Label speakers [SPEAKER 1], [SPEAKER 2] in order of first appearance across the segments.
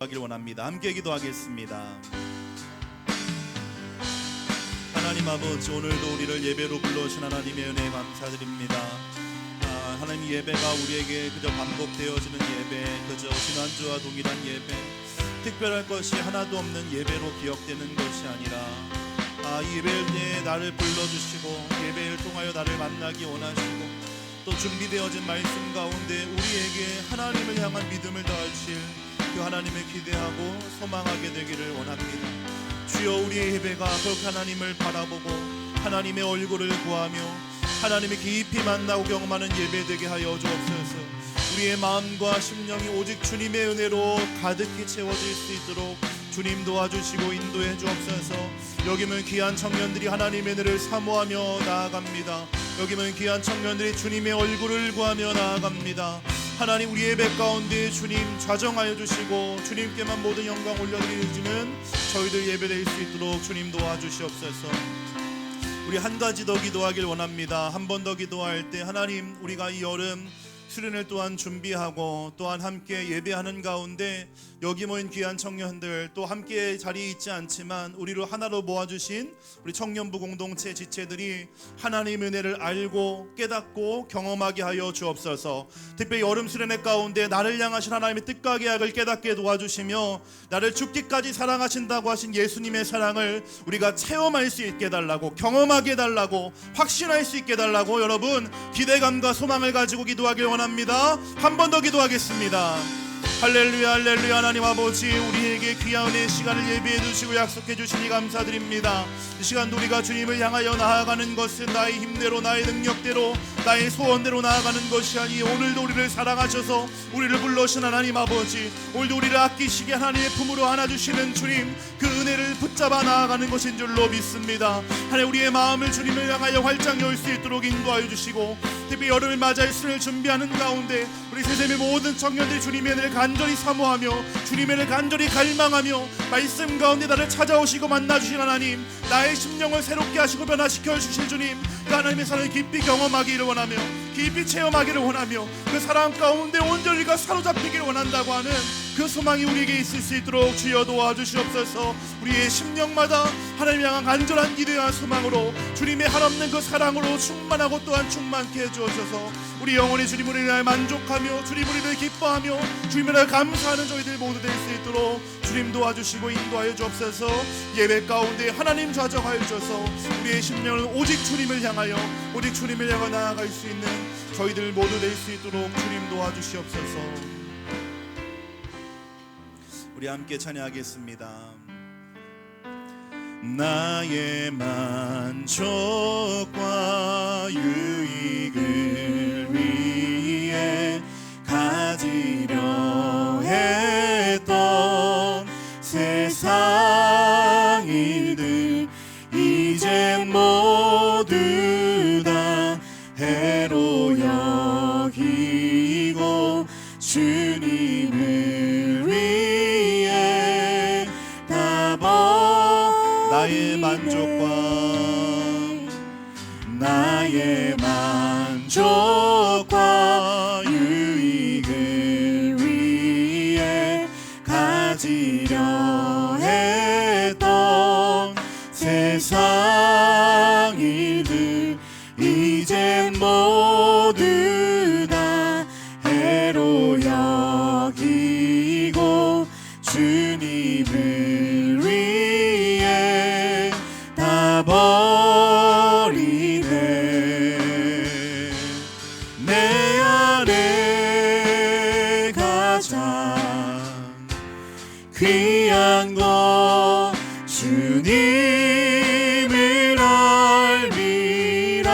[SPEAKER 1] 하기를 원합니다. 함께 기도하겠습니다. 하나님 아버지, 오늘도 우리를 예배로 불러주신 하나님의 은혜에 감사드립니다. 하나님, 예배가 우리에게 그저 반복되어지는 예배, 그저 지난주와 동일한 예배, 특별할 것이 하나도 없는 예배로 기억되는 것이 아니라 이 예배일 때 나를 불러주시고 예배를 통하여 나를 만나기 원하시고 또 준비되어진 말씀 가운데 우리에게 하나님을 향한 믿음을 더하실 그 하나님을 기대하고 소망하게 되기를 원합니다. 주여, 우리의 예배가 그 하나님을 바라보고 하나님의 얼굴을 구하며 하나님의 깊이 만나고 경험하는 예배 되게 하여 주옵소서. 우리의 마음과 심령이 오직 주님의 은혜로 가득히 채워질 수 있도록 주님 도와주시고 인도해 주옵소서. 여기면 귀한 청년들이 하나님의 은혜를 사모하며 나아갑니다. 여기면 귀한 청년들이 주님의 얼굴을 구하며 나아갑니다. 하나님, 우리 예배 가운데 주님 좌정하여 주시고 주님께만 모든 영광 올려드리는 저희들 예배될 수 있도록 주님 도와주시옵소서. 우리 한 가지 더 기도하길 원합니다. 한 번 더 기도할 때 하나님, 우리가 이 여름 수련을 또한 준비하고 또한 함께 예배하는 가운데 여기 모인 귀한 청년들, 또 함께 자리에 있지 않지만 우리를 하나로 모아주신 우리 청년부 공동체 지체들이 하나님의 은혜를 알고 깨닫고 경험하게 하여 주옵소서. 특별히 여름 수련회 가운데 나를 향하신 하나님의 뜻과 계약을 깨닫게 도와주시며 나를 죽기까지 사랑하신다고 하신 예수님의 사랑을 우리가 체험할 수 있게 해달라고, 경험하게 해달라고, 확신할 수 있게 해달라고 여러분 기대감과 소망을 가지고 기도하길 원합니다. 한 번 더 기도하겠습니다. 할렐루야, 할렐루야. 하나님 아버지, 우리에게 귀한 은혜의 시간을 예비해 주시고 약속해 주시니 감사드립니다. 이 시간도 우리가 주님을 향하여 나아가는 것은 나의 힘대로, 나의 능력대로, 나의 소원대로 나아가는 것이 아니, 오늘도 우리를 사랑하셔서 우리를 불러신 하나님 아버지, 오늘도 우리를 아끼시게 하나님의 품으로 안아주시는 주님, 그 은혜를 붙잡아 나아가는 것인 줄로 믿습니다. 하나님, 우리의 마음을 주님을 향하여 활짝 열 수 있도록 인도하여 주시고, 특히 여름을 맞이할 수련을 준비하는 가운데 우리 세상의 모든 청년들이 주님의 은혜를 간절히 사모하며 주님의 은혜를 간절히 갈망하며 말씀 가운데 나를 찾아오시고 만나주신 하나님, 나의 심령을 새롭게 하시고 변화시켜 주실 주님, 그 하나님의 사랑을 깊이 경험하기를 원하며 깊이 체험하기를 원하며 그 사랑 가운데 온전히 사로잡히기를 원한다고 하는 그 소망이 우리에게 있을 수 있도록 주여 도와주시옵소서. 우리의 심령마다 하나님 향한 간절한 기대와 소망으로 주님의 한없는 그 사랑으로 충만하고 또한 충만케 해주옵소서. 우리 영원히 주님을 인하여 만족하며 주님을 인하여 기뻐하며 주님을 인하여 감사하는 저희들 모두 될 수 있도록 주님 도와주시고 인도하여 주옵소서. 예배 가운데 하나님 좌정하여 주셔서 우리의 심령을 오직 주님을 향하여, 오직 주님을 향해 나아갈 수 있는 저희들 모두 될 수 있도록 주님 도와주시옵소서. 우리 함께 찬양하겠습니다. 나의 만족과 유익을 위해 가지려 했던 세상 일들 이제 모두 다 해로 여기고 주님을 위해 다 나의 만족과 유익을 위해 가지려 했던 세상 일들 이제 모두 다 해로 여기고 주님을 위해 다 버리네. 내 안에 가장 귀한 것 주님을 알미라.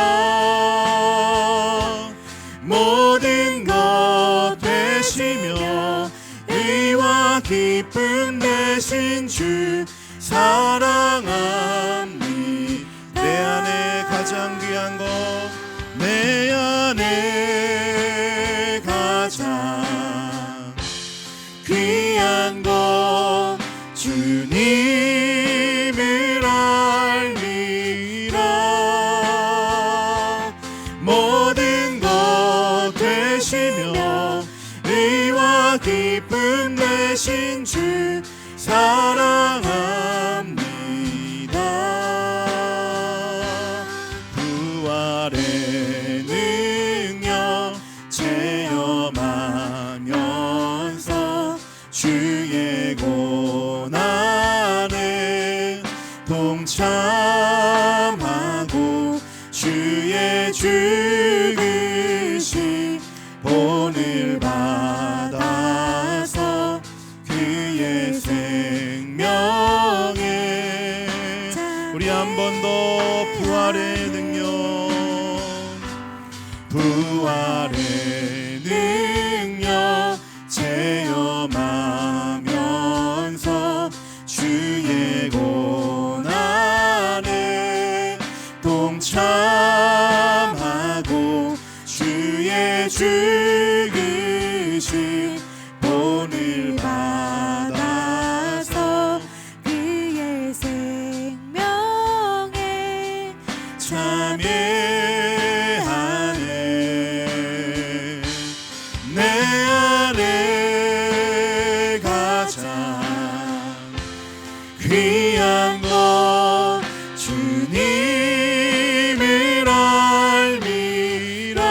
[SPEAKER 1] 모든 것 되시며 의와 기쁨 되신 주 사랑합니. 내 안에 가장 귀한 것, 내 안에 가장 귀한 것 주님을 알리라. 모든 것 되시며 의와 기쁨 되신 주 주 사랑합니다. 부활의 능력 체험하면서 주의 고난에 동참하고 주의 죽으신 본을 받아서 그의 생명에 우리 한 번 더 부활의 능력 부활의 능력 체험하면서 주의 고난에 동참하고 주의 죽으신 본을 받아서
[SPEAKER 2] 그의 생명에
[SPEAKER 1] 참여하네. 내 안에 가장 귀한 것 주님을 알미라.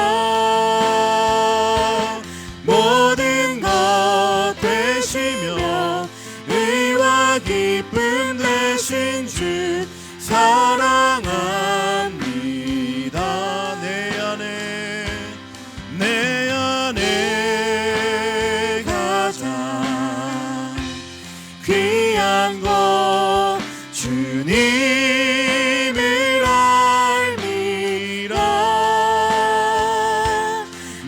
[SPEAKER 1] 모든 것 되시며 의와 기쁨 되신 주 사랑합니다. 내 안에 가장 귀한 것 주님을 알미라.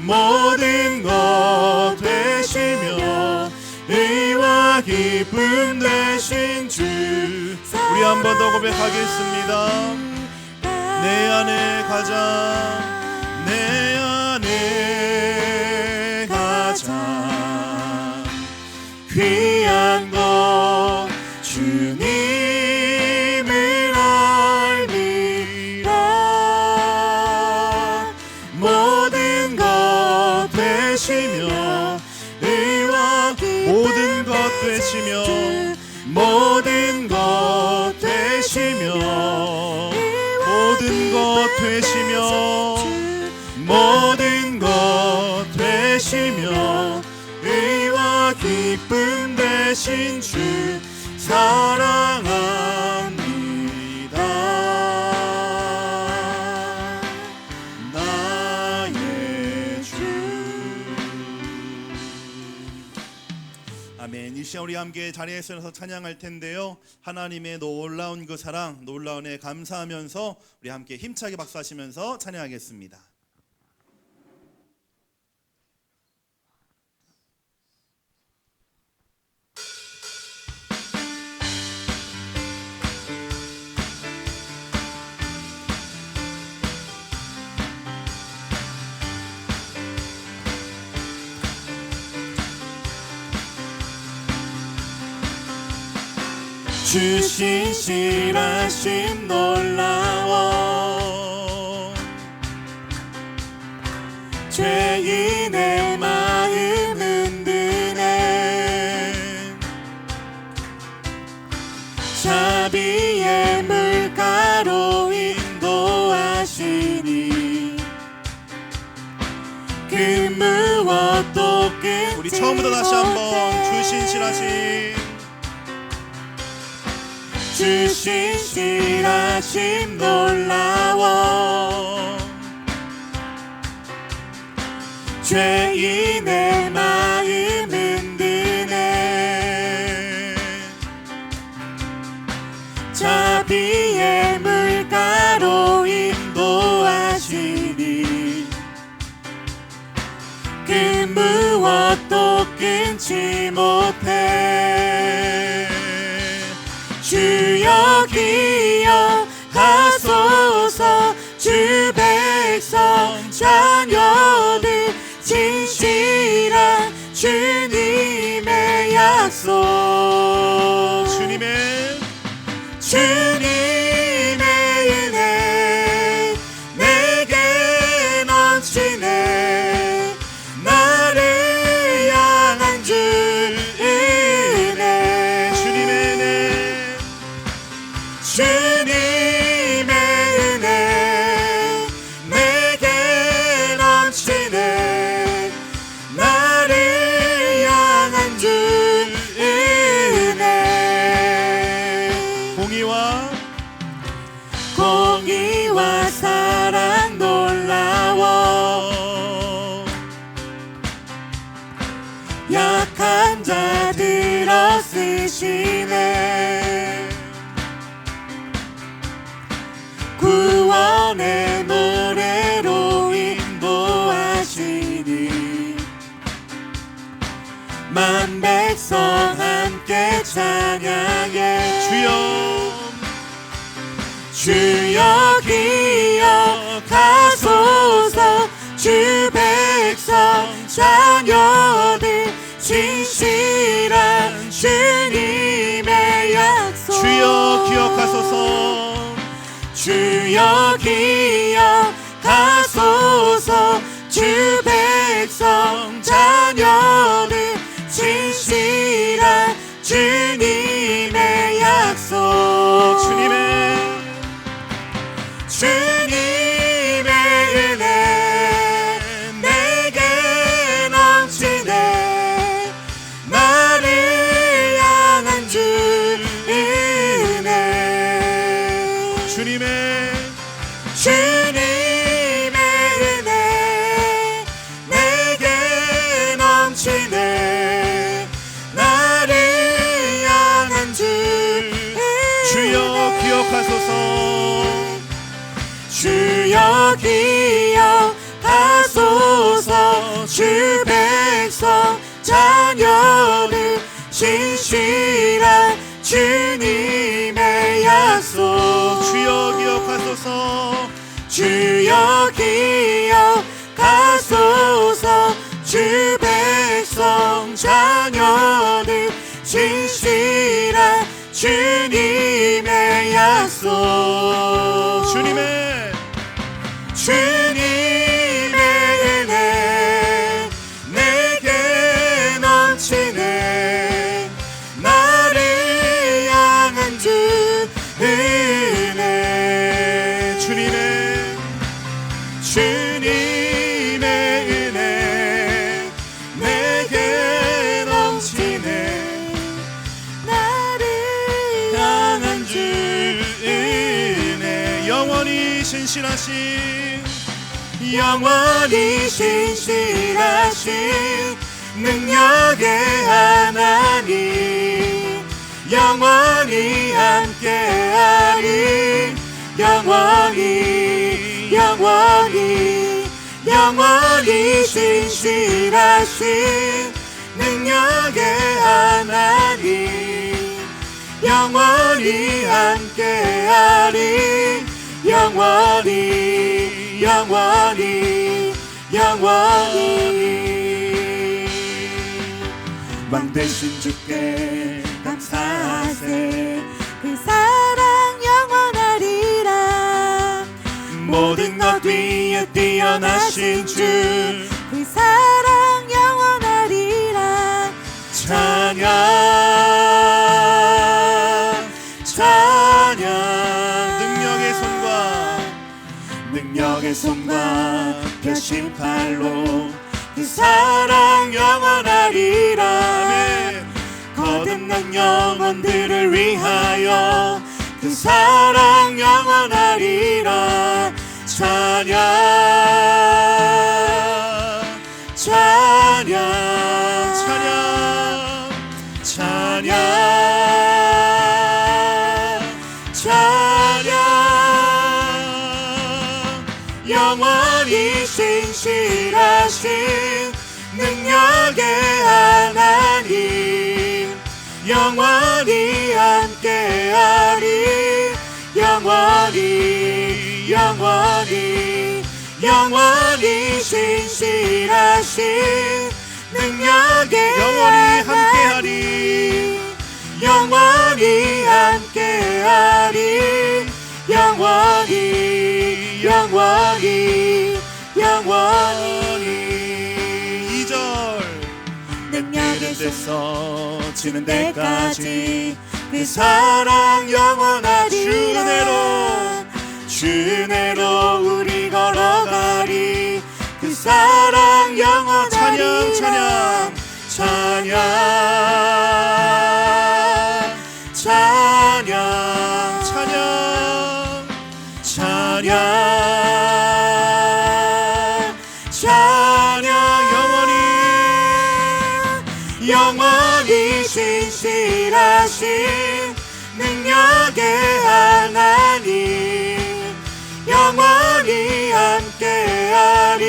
[SPEAKER 1] 모든 것 되시며 의와 기쁨 되신 주 우리 한 번 더 고백하겠습니다. 내 안에 가장 내 안에 가장 귀한 것 주님을 알미라. 모든 것 되시며 의와 모든 것 되시며 모든 것 되시며 모든 것 되시며 모든 것 되시며 의와 기쁨 되신 주 사랑합니다. 나의 주. 아멘. 이 시간 우리 함께 자리에 서서 찬양할 텐데요. 하나님의 놀라운 그 사랑, 놀라운 애 감사하면서 우리 함께 힘차게 박수하시면서 찬양하겠습니다. 주 신실하심 놀라워 죄인의 마음 흔드네. 자비의 물가로 인도하시니 그 무엇도 끊지 우리 처음부터 다시 한번 주 신실하심 주 신실하심 놀라워 죄인의 마음 흔드네. 자비의 물가로 인도하시니 그 무엇도 끊지 못해. 주여 기억하소서 주 백성 자녀들 진실한 주님의 약속 주님의 은혜 내게 넘치네. 나를 향한 주 은혜
[SPEAKER 2] 쓰시네. 구원의 노래로 인도하시니 만 백성 함께 찬양해. 주여 기억하소서. 주 백성 자녀들 진실한 주님의 약속.
[SPEAKER 1] 주여 기억하소서.
[SPEAKER 2] 주여 기억하소서. 주 백성 자녀들 진실한 주님의 약속. 주님의 은혜 내게 넘치네. 나를 향한 주 은혜. 주님의 은혜 내게 넘치네. 나를 향한 주 은혜.
[SPEAKER 1] 주여 기억하소서.
[SPEAKER 2] 주여 기억하소서. 주 백성 자녀들 진실한 주님의 약속.
[SPEAKER 1] 주여 기억하소서.
[SPEAKER 2] 주여 기억하소서. 주 백성 자녀들 진실한 주님의 약속. 주님의 은혜 내게 넘치네. 나를 향한 주 은혜. 주님의 은혜 내게 넘치네. 나를 향한 주 은혜.
[SPEAKER 1] 영원히 신실하신 능력의 하나님 영원히 함께하리. 영원히 신실하신 능력의 하나님 영원히 함께하리. 영원히 왕 되신 주께 감사하세. 그 사랑 영원하리라. 모든 것 위에 뛰어나신 주 그 사랑 영원하리라. 찬양 능력의 손과 펴신 팔로 그 사랑 영원하리라. 아멘.
[SPEAKER 2] 거듭난 영혼들을 위하여 그 사랑 영원하리라. 영원히 신실하신 능력의 하나님 영원히 함께하리. 영원히 신실하신 능력의
[SPEAKER 1] 영원히 함께하리.
[SPEAKER 2] 영원히 함께하리. 영원히
[SPEAKER 1] 2절
[SPEAKER 2] 능력의 데서 지는 데까지 그 사랑 영원하리라. 주내로 우리 걸어가리. 그 사랑 영원하리라. 찬양 영원히 신실하신 신실하신 능력의 하나님 영원히 함께하리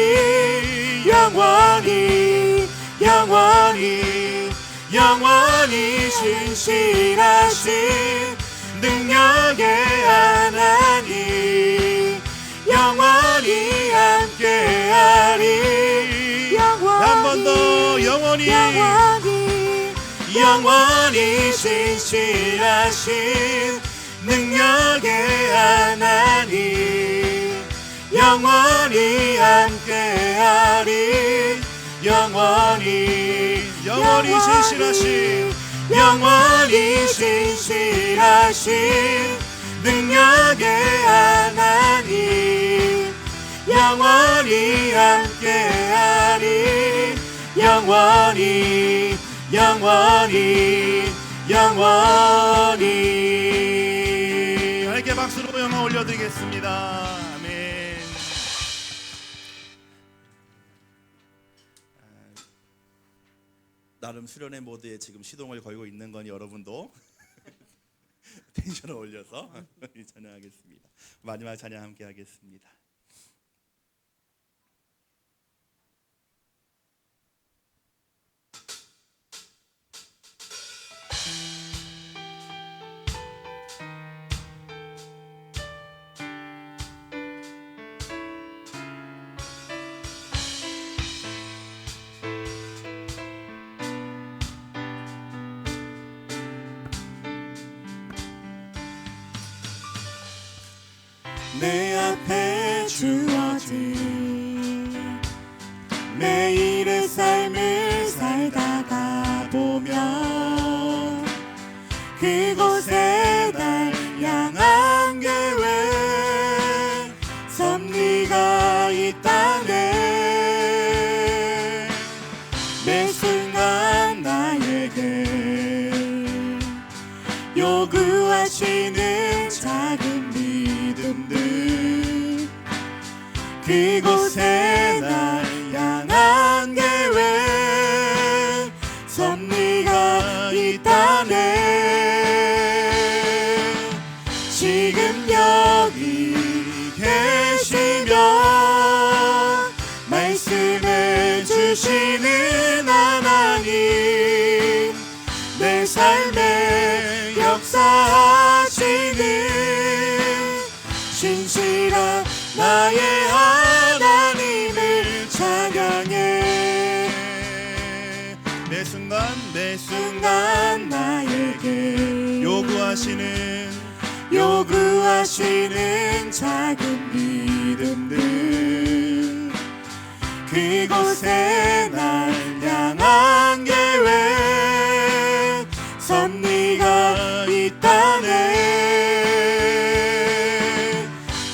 [SPEAKER 2] 영원히 영원히 영원히 신실하신 능력의 하나님 영원히 함께하리
[SPEAKER 1] 한 번 더 영원히
[SPEAKER 2] 영원히 신실하신 능력의 하나님 영원히 함께하리 영원히
[SPEAKER 1] 신실하신
[SPEAKER 2] 영원히 신실하신 능력의 하나님 영원히 함께하리 영원히
[SPEAKER 1] 하나님께 박수로 영광 올려드리겠습니다. 아멘. 나름 수련회 모드에 지금 시동을 걸고 있는 건 여러분도 텐션을 올려서 찬양하겠습니다. 마지막 찬양 함께 하겠습니다.
[SPEAKER 2] 내 앞에 주어진 매일의 삶을 살다가 보면 그곳에 날 향한 계획 섭리가 있다네 매 순간 나에게 요구하시는 작은 믿음들 그곳에 날 향한 계획 섭리가 있다네 지금 여기 계시며 말씀해 주시는 하나님 내 삶에 역사하시는 신실한 나의 하나님을 찬양해
[SPEAKER 1] 매 순간
[SPEAKER 2] 순간 나에게 요구하시는 작은 믿음들 그곳에 날 향한 계획 섭리가 있다네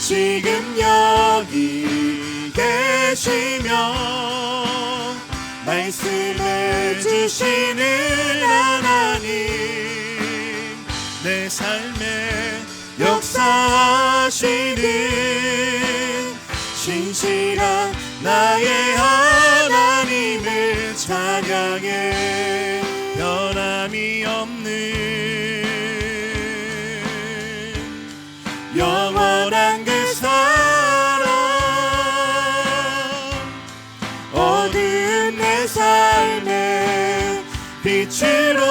[SPEAKER 2] 지금 여기 계시며 말씀해 주시는 하나님
[SPEAKER 1] 내 삶에
[SPEAKER 2] 역사하시는 신실한 나의 하나님을 찬양해
[SPEAKER 1] 변함이 없는
[SPEAKER 2] 영원한 그 사랑 어두운 내 삶의 빛으로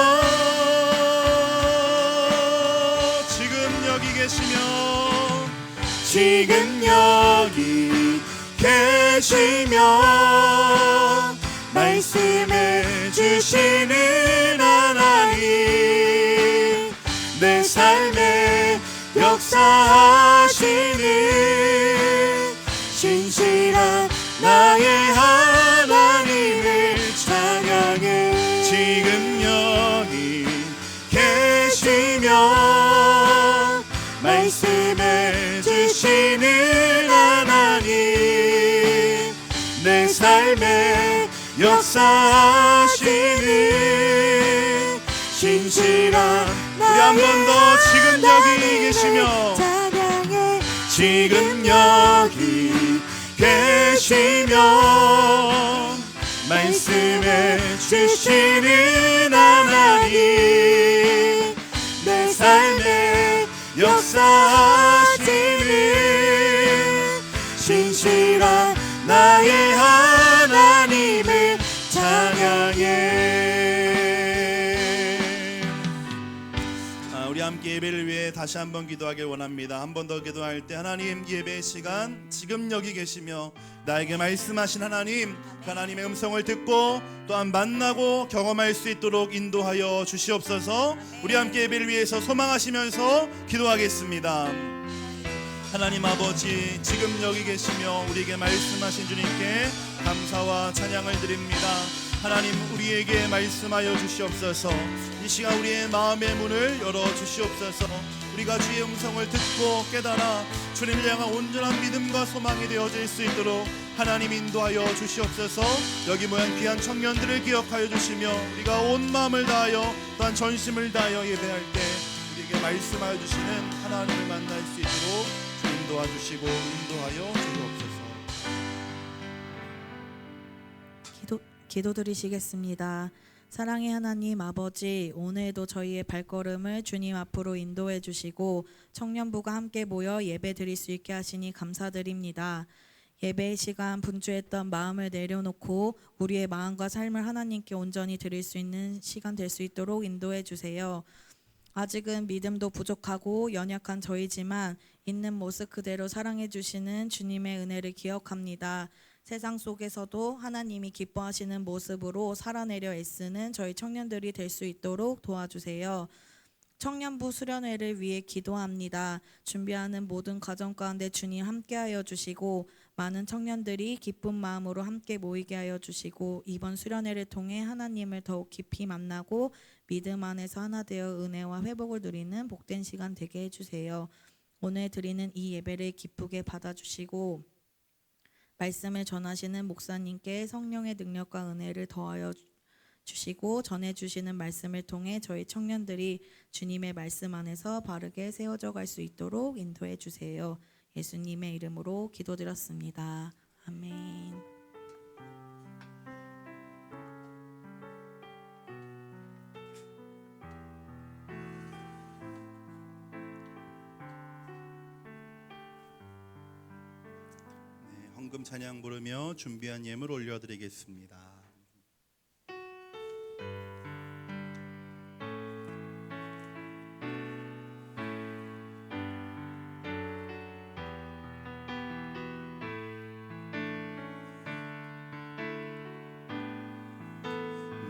[SPEAKER 1] 지금 여기
[SPEAKER 2] 계시며 말씀해 주시는 하나님 내 삶에 역사하시는 신실한 나의 하나님을 찬양해
[SPEAKER 1] 지금 여기
[SPEAKER 2] 계시며 말씀해 주시는 하나님 내 삶에 역사하시는 신실한
[SPEAKER 1] 우리 한 번 더 지금 여기 계시며
[SPEAKER 2] 찬양해 지금 여기 계시며 말씀해 주시는 하나님 역사하시는 신실한 나의 하나님을 찬양해.
[SPEAKER 1] 우리 함께 예배를 위해 다시 한번 기도하길 원합니다. 한 번 더 기도할 때 하나님, 예배 시간 지금 여기 계시며 나에게 말씀하신 하나님, 그 하나님의 음성을 듣고 또한 만나고 경험할 수 있도록 인도하여 주시옵소서. 우리 함께 예배를 위해서 소망하시면서 기도하겠습니다. 하나님 아버지, 지금 여기 계시며 우리에게 말씀하신 주님께 감사와 찬양을 드립니다. 하나님, 우리에게 말씀하여 주시옵소서. 이 시간 우리의 마음의 문을 열어 주시옵소서. 우리가 주의 음성을 듣고 깨달아 주님을 향한 온전한 믿음과 소망이 되어질 수 있도록 하나님 인도하여 주시옵소서. 여기 모인 귀한 청년들을 기억하여 주시며 우리가 온 마음을 다하여 또한 전심을 다하여 예배할 때 우리에게 말씀하여 주시는 하나님을 만날 수 있도록 주님 도와주시고 인도하여 주시옵소서.
[SPEAKER 3] 기도드리시겠습니다. 사랑의 하나님 아버지, 오늘도 저희의 발걸음을 주님 앞으로 인도해 주시고 청년부가 함께 모여 예배 드릴 수 있게 하시니 감사드립니다. 예배의 시간 분주했던 마음을 내려놓고 우리의 마음과 삶을 하나님께 온전히 드릴 수 있는 시간 될 수 있도록 인도해 주세요. 아직은 믿음도 부족하고 연약한 저희지만 있는 모습 그대로 사랑해 주시는 주님의 은혜를 기억합니다. 세상 속에서도 하나님이 기뻐하시는 모습으로 살아내려 애쓰는 저희 청년들이 될 수 있도록 도와주세요. 청년부 수련회를 위해 기도합니다. 준비하는 모든 과정 가운데 주님 함께하여 주시고 많은 청년들이 기쁜 마음으로 함께 모이게 하여 주시고 이번 수련회를 통해 하나님을 더욱 깊이 만나고 믿음 안에서 하나 되어 은혜와 회복을 누리는 복된 시간 되게 해주세요. 오늘 드리는 이 예배를 기쁘게 받아주시고 말씀을 전하시는 목사님께 성령의 능력과 은혜를 더하여 주시고 전해주시는 말씀을 통해 저희 청년들이 주님의 말씀 안에서 바르게 세워져 갈 수 있도록 인도해 주세요. 예수님의 이름으로 기도드렸습니다. 아멘.
[SPEAKER 1] 헌금 찬양 부르며 준비한 예물 올려드리겠습니다.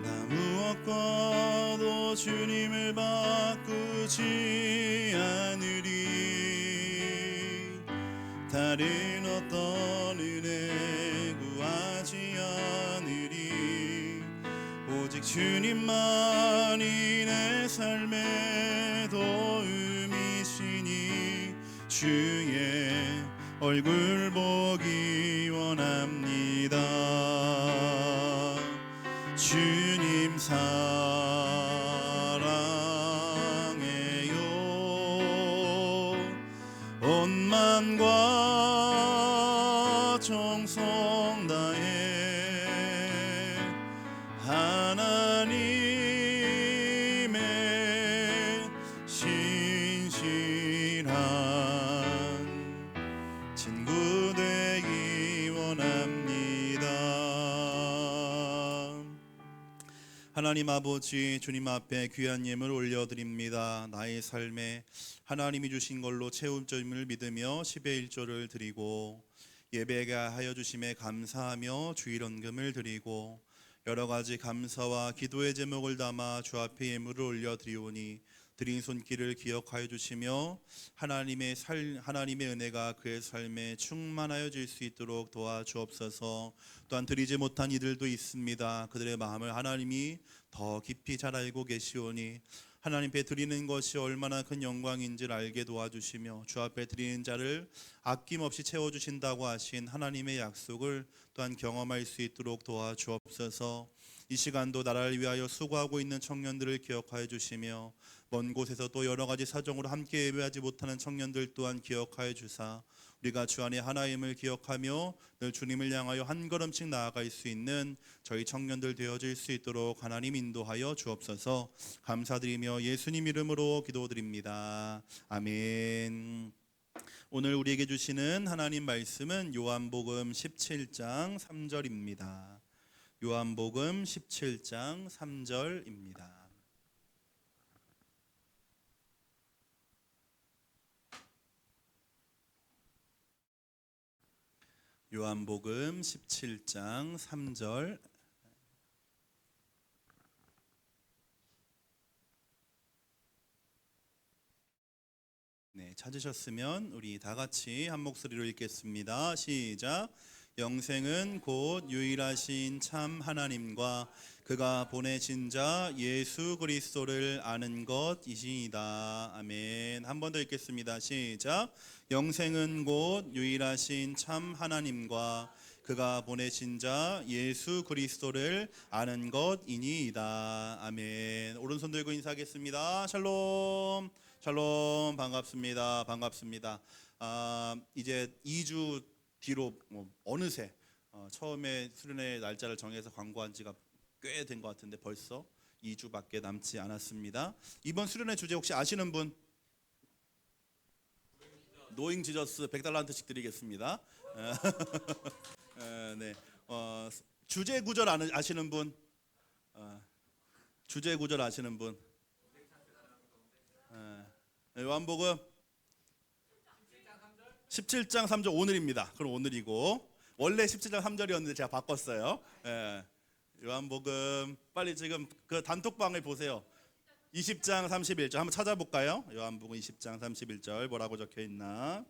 [SPEAKER 1] 나 무엇과도 주님을 바꾸지 않으리. 다른 어떤 은혜 구하지 않으리. 오직 주님만이 내 삶의 도움이시니 주의 얼굴 보기 원합니다. 주님 사랑해요. 온 만과 정성 다해 하나님의 신실한 친구 되기 원합니다. 하나님 아버지, 주님 앞에 귀한 예물 올려드립니다. 나의 삶에 하나님이 주신 걸로 채움점을 믿으며 10의 1조를 드리고 예배가 하여 주심에 감사하며 주일헌금을 드리고 여러 가지 감사와 기도의 제목을 담아 주 앞에 예물을 올려드리오니 드린 손길을 기억하여 주시며 하나님의 은혜가 그의 삶에 충만하여 질 수 있도록 도와주옵소서. 또한 드리지 못한 이들도 있습니다. 그들의 마음을 하나님이 더 깊이 잘 알고 계시오니 하나님께 드리는 것이 얼마나 큰 영광인지를 알게 도와주시며 주 앞에 드리는 자를 아낌없이 채워주신다고 하신 하나님의 약속을 또한 경험할 수 있도록 도와주옵소서. 이 시간도 나라를 위하여 수고하고 있는 청년들을 기억하여 주시며 먼 곳에서 또 여러 가지 사정으로 함께 예배하지 못하는 청년들 또한 기억하여 주사 우리가 주 안에 하나님을 기억하며 늘 주님을 향하여 한 걸음씩 나아갈 수 있는 저희 청년들 되어질 수 있도록 하나님 인도하여 주옵소서. 감사드리며 예수님 이름으로 기도드립니다. 아멘. 오늘 우리에게 주시는 하나님 말씀은 요한복음 17장 3절입니다. 요한복음 17장 3절입니다. 요한복음 17장 3절. 네, 찾으셨으면 우리 다 같이 한 목소리로 읽겠습니다. 시작. 영생은 곧 유일하신 참 하나님과 그가 보내신 자 예수 그리스도를 아는 것이시이다. 아멘. 한 번 더 읽겠습니다. 시작. 영생은 곧 유일하신 참 하나님과 그가 보내신 자 예수 그리스도를 아는 것이니이다. 아멘. 오른손 들고 인사하겠습니다. 샬롬. 샬롬. 반갑습니다. 반갑습니다. 이제 2주 뒤로 어느새 처음에 수련회 날짜를 정해서 광고한 지가 꽤 된 것 같은데 벌써 2주밖에 남지 않았습니다. 이번 수련회 주제 혹시 아시는 분? 노잉 지저스 100달란트씩 드리겠습니다. 네. 주제 구절 아시는 분? 주제 구절 아시는 분? 요한복음 17장 3절 오늘입니다. 그럼 오늘이고 원래 17장 3절이었는데 제가 바꿨어요. 요한복음 빨리 지금 그 단톡방을 보세요. 20장 31절 한번 찾아볼까요? 요한복음 20장 31절 뭐라고 적혀 있나?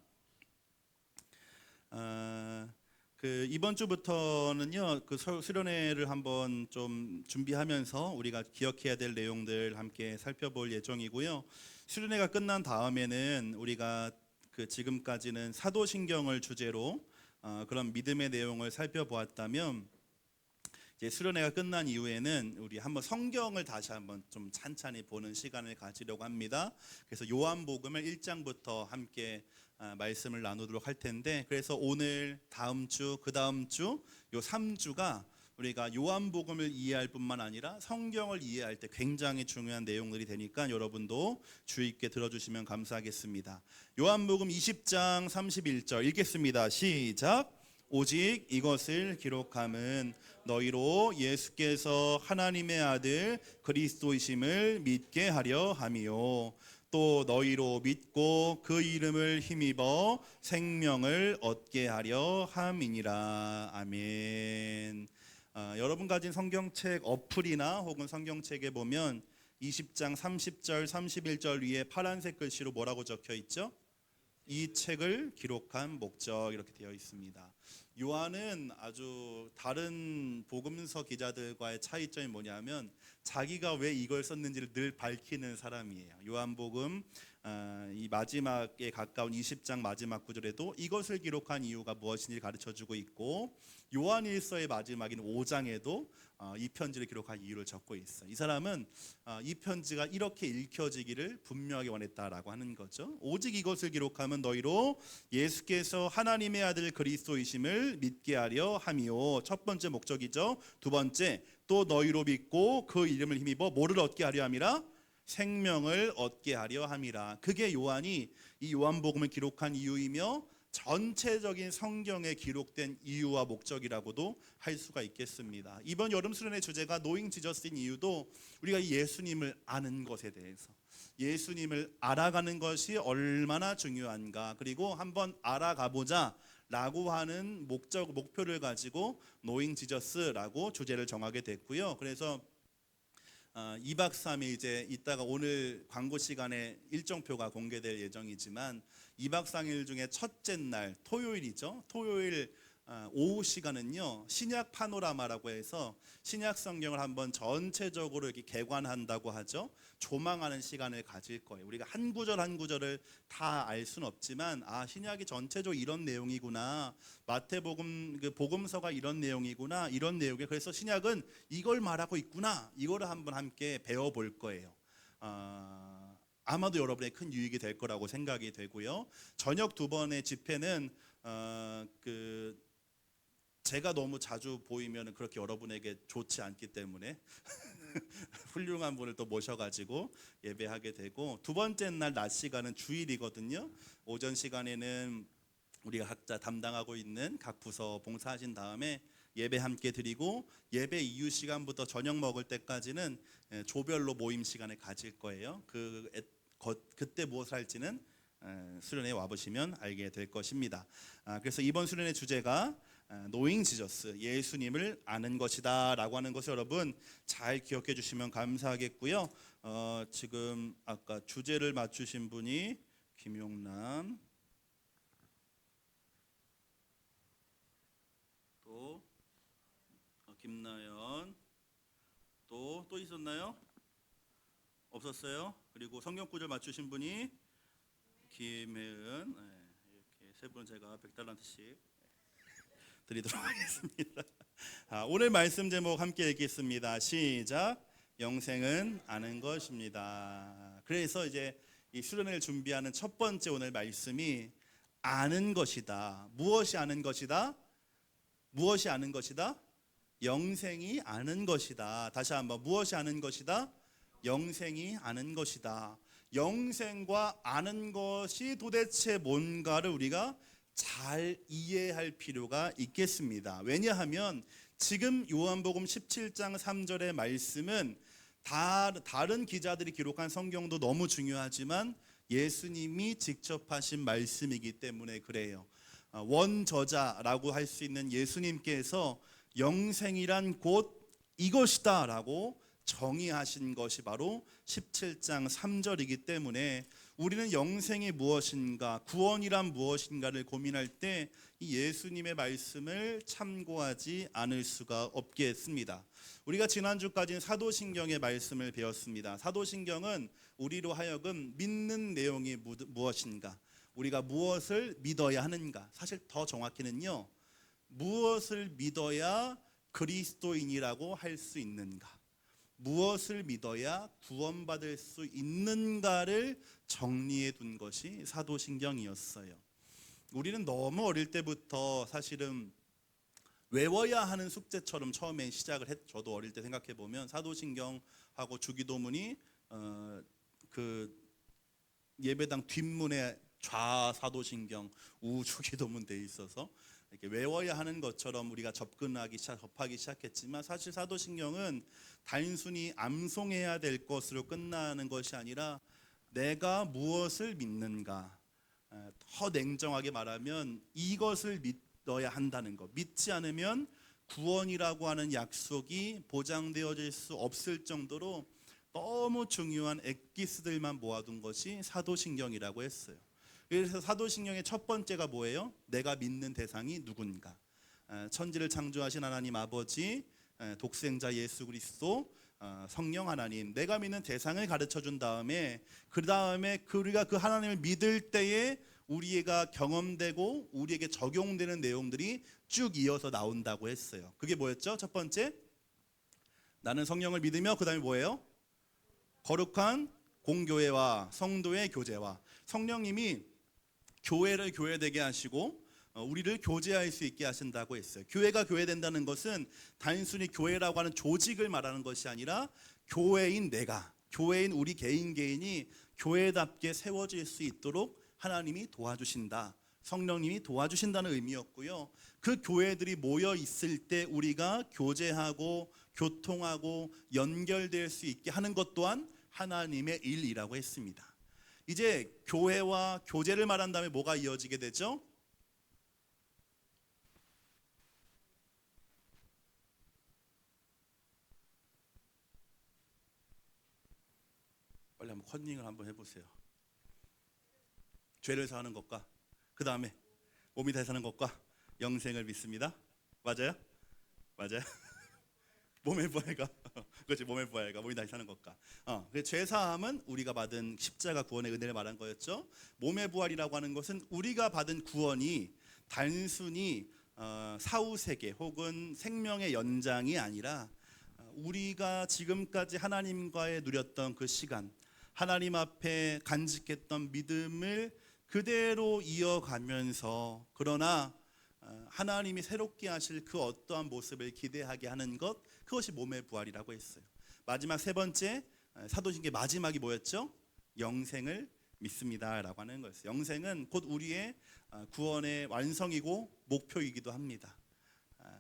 [SPEAKER 1] 이번 주부터는요 그 수련회를 한번 좀 준비하면서 우리가 기억해야 될 내용들 함께 살펴볼 예정이고요. 수련회가 끝난 다음에는 우리가 그 지금까지는 사도신경을 주제로 그런 믿음의 내용을 살펴보았다면 이제 수련회가 끝난 이후에는 우리 한번 성경을 다시 한번 좀 찬찬히 보는 시간을 가지려고 합니다. 그래서 요한복음을 1장부터 함께 말씀을 나누도록 할 텐데 그래서 오늘 다음 주 그 다음 주 요 3주가 우리가 요한복음을 이해할 뿐만 아니라 성경을 이해할 때 굉장히 중요한 내용들이 되니까 여러분도 주의 있게 들어주시면 감사하겠습니다. 요한복음 20장 31절 읽겠습니다. 시작. 오직 이것을 기록함은 너희로 예수께서 하나님의 아들 그리스도이심을 믿게 하려 함이요 또 너희로 믿고 그 이름을 힘입어 생명을 얻게 하려 함이니라. 아멘. 여러분 가진 성경책 어플이나 혹은 성경책에 보면 20장 30절 31절 위에 파란색 글씨로 뭐라고 적혀 있죠? 이 책을 기록한 목적 이렇게 되어 있습니다. 요한은 아주 다른 복음서 기자들과의 차이점이 뭐냐면 자기가 왜 이걸 썼는지를 늘 밝히는 사람이에요. 요한복음 이 마지막에 가까운 20장 마지막 구절에도 이것을 기록한 이유가 무엇인지 가르쳐주고 있고 요한일서의 마지막인 5장에도 이 편지를 기록한 이유를 적고 있어요. 이 사람은 이 편지가 이렇게 읽혀지기를 분명하게 원했다라고 하는 거죠. 오직 이것을 기록하면 너희로 예수께서 하나님의 아들 그리스도이심을 믿게 하려 함이요. 첫 번째 목적이죠. 두 번째 또 너희로 믿고 그 이름을 힘입어 뭐를 얻게 하려 함이라? 생명을 얻게 하려 함이라. 그게 요한이 이 요한복음을 기록한 이유이며 전체적인 성경에 기록된 이유와 목적이라고도 할 수가 있겠습니다. 이번 여름 수련의 주제가 노잉 지저스인 이유도 우리가 예수님을 아는 것에 대해서 예수님을 알아가는 것이 얼마나 중요한가 그리고 한번 알아가보자 라고 하는 목표를 가지고 노잉 지저스라고 주제를 정하게 됐고요. 그래서 2박 3일 이제 이따가 오늘 광고 시간에 일정표가 공개될 예정이지만 2박 3일 중에 첫째 날 토요일이죠. 토요일 오후 시간은요 신약 파노라마라고 해서 신약 성경을 한번 전체적으로 이렇게 개관한다고 하죠. 조망하는 시간을 가질 거예요. 우리가 한 구절 한 구절을 다 알 수는 없지만 신약이 전체적으로 이런 내용이구나, 마태복음 그 복음서가 이런 내용이구나, 이런 내용이 그래서 신약은 이걸 말하고 있구나, 이거를 한번 함께 배워볼 거예요. 아마도 여러분의 큰 유익이 될 거라고 생각이 되고요. 저녁 두 번의 집회는 제가 너무 자주 보이면 그렇게 여러분에게 좋지 않기 때문에 훌륭한 분을 또 모셔가지고 예배하게 되고, 두 번째 날 낮 시간은 주일이거든요. 오전 시간에는 우리가 각자 담당하고 있는 각 부서 봉사하신 다음에 예배 함께 드리고, 예배 이후 시간부터 저녁 먹을 때까지는 조별로 모임 시간을 가질 거예요. 그때 무엇을 할지는 수련회 와보시면 알게 될 것입니다. 그래서 이번 수련회 주제가 Knowing Jesus, 예수님을 아는 것이다 라고 하는 것을 여러분 잘 기억해 주시면 감사하겠고요. 지금 아까 주제를 맞추신 분이 김용남, 또 김나연, 또 있었나요? 없었어요? 그리고 성경 구절 맞추신 분이 김혜은, 이렇게 세 분 제가 100달란트씩 드리도록 하겠습니다. 오늘 말씀 제목 함께 읽겠습니다. 시작. 영생은 아는 것입니다. 그래서 이제 이 수련회를 준비하는 첫 번째 오늘 말씀이 아는 것이다. 무엇이 아는 것이다? 무엇이 아는 것이다? 영생이 아는 것이다. 다시 한번, 무엇이 아는 것이다? 영생이 아는 것이다. 영생과 아는 것이 도대체 뭔가를 우리가 잘 이해할 필요가 있겠습니다. 왜냐하면 지금 요한복음 17장 3절의 말씀은 다른 기자들이 기록한 성경도 너무 중요하지만 예수님이 직접 하신 말씀이기 때문에 그래요. 원저자라고 할 수 있는 예수님께서 영생이란 곧 이것이다 라고 정의하신 것이 바로 17장 3절이기 때문에 우리는 영생이 무엇인가, 구원이란 무엇인가를 고민할 때 이 예수님의 말씀을 참고하지 않을 수가 없겠습니다. 우리가 지난주까지는 사도신경의 말씀을 배웠습니다. 사도신경은 우리로 하여금 믿는 내용이 무엇인가, 우리가 무엇을 믿어야 하는가, 사실 더 정확히는요, 무엇을 믿어야 그리스도인이라고 할 수 있는가, 무엇을 믿어야 구원받을 수 있는가를 정리해 둔 것이 사도신경이었어요. 우리는 너무 어릴 때부터 사실은 외워야 하는 숙제처럼 처음에 시작을 저도 어릴 때 생각해 보면 사도신경하고 주기도문이 그 예배당 뒷문에 좌사도신경, 우주기도문 돼 있어서 이렇게 외워야 하는 것처럼 우리가 접하기 시작했지만, 사실 사도신경은 단순히 암송해야 될 것으로 끝나는 것이 아니라 내가 무엇을 믿는가, 더 냉정하게 말하면 이것을 믿어야 한다는 것, 믿지 않으면 구원이라고 하는 약속이 보장되어질 수 없을 정도로 너무 중요한 엑기스들만 모아둔 것이 사도신경이라고 했어요. 그래서 사도신경의 첫 번째가 뭐예요? 내가 믿는 대상이 누군가. 천지를 창조하신 하나님 아버지, 독생자 예수 그리스도, 성령 하나님, 내가 믿는 대상을 가르쳐 준 다음에 그 다음에 우리가 그 하나님을 믿을 때에 우리가 경험되고 우리에게 적용되는 내용들이 쭉 이어서 나온다고 했어요. 그게 뭐였죠? 첫 번째, 나는 성령을 믿으며, 그 다음에 뭐예요? 거룩한 공교회와 성도의 교제와, 성령님이 교회를 교회되게 하시고 우리를 교제할 수 있게 하신다고 했어요. 교회가 교회된다는 것은 단순히 교회라고 하는 조직을 말하는 것이 아니라 교회인 내가, 교회인 우리 개인이 교회답게 세워질 수 있도록 하나님이 도와주신다, 성령님이 도와주신다는 의미였고요. 그 교회들이 모여 있을 때 우리가 교제하고 교통하고 연결될 수 있게 하는 것 또한 하나님의 일이라고 했습니다. 이제 교회와 교제를 말한 다음에 뭐가 이어지게 되죠? 빨리 한번 컨닝을 한번 해보세요. 죄를 사하는 것과 그 다음에 몸이 다시 사는 것과 영생을 믿습니다. 맞아요? 맞아요? 몸의 부활과 그렇지, 몸의 부활과 몸이 다시 사는 것과 죄 사함은 우리가 받은 십자가 구원의 은혜를 말한 거였죠. 몸의 부활이라고 하는 것은 우리가 받은 구원이 단순히 사후세계 혹은 생명의 연장이 아니라 우리가 지금까지 하나님과의 누렸던 그 시간, 하나님 앞에 간직했던 믿음을 그대로 이어가면서 그러나 하나님이 새롭게 하실 그 어떠한 모습을 기대하게 하는 것, 그것이 몸의 부활이라고 했어요. 마지막 세 번째, 사도신경 마지막이 뭐였죠? 영생을 믿습니다라고 하는 거였어요. 영생은 곧 우리의 구원의 완성이고 목표이기도 합니다.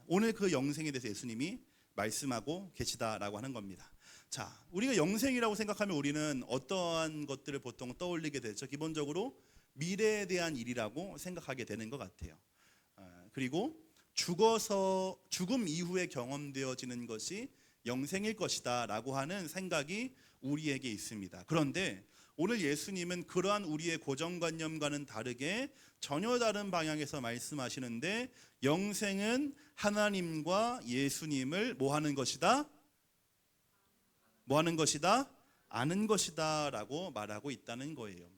[SPEAKER 1] 오늘 그 영생에 대해서 예수님이 말씀하고 계시다라고 하는 겁니다. 자, 우리가 영생이라고 생각하면 우리는 어떠한 것들을 보통 떠올리게 되죠? 기본적으로 미래에 대한 일이라고 생각하게 되는 것 같아요. 그리고 죽음 이후에 경험되어지는 것이 영생일 것이다 라고 하는 생각이 우리에게 있습니다. 그런데 오늘 예수님은 그러한 우리의 고정관념과는 다르게 전혀 다른 방향에서 말씀하시는데, 영생은 하나님과 예수님을 뭐 하는 것이다? 뭐 하는 것이다? 아는 것이다 라고 말하고 있다는 거예요.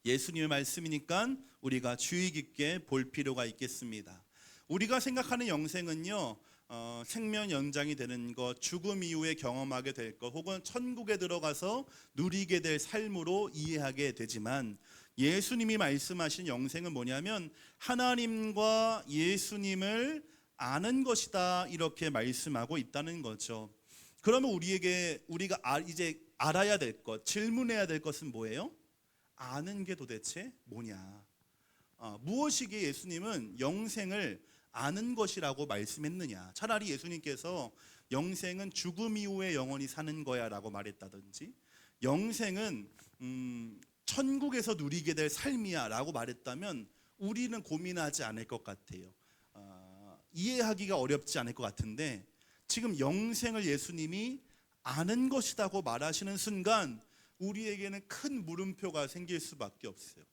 [SPEAKER 1] 예수님의 말씀이니까 우리가 주의 깊게 볼 필요가 있겠습니다. 우리가 생각하는 영생은요, 생명 연장이 되는 것, 죽음 이후에 경험하게 될 것, 혹은 천국에 들어가서 누리게 될 삶으로 이해하게 되지만, 예수님이 말씀하신 영생은 뭐냐면 하나님과 예수님을 아는 것이다, 이렇게 말씀하고 있다는 거죠. 그러면 우리가 이제 알아야 될 것, 질문해야 될 것은 뭐예요? 아는 게 도대체 뭐냐? 무엇이기에 예수님은 영생을 아는 것이라고 말씀했느냐? 차라리 예수님께서 영생은 죽음 이후에 영원히 사는 거야 라고 말했다든지, 영생은 천국에서 누리게 될 삶이야 라고 말했다면 우리는 고민하지 않을 것 같아요. 이해하기가 어렵지 않을 것 같은데, 지금 영생을 예수님이 아는 것이라고 말하시는 순간 우리에게는 큰 물음표가 생길 수밖에 없어요.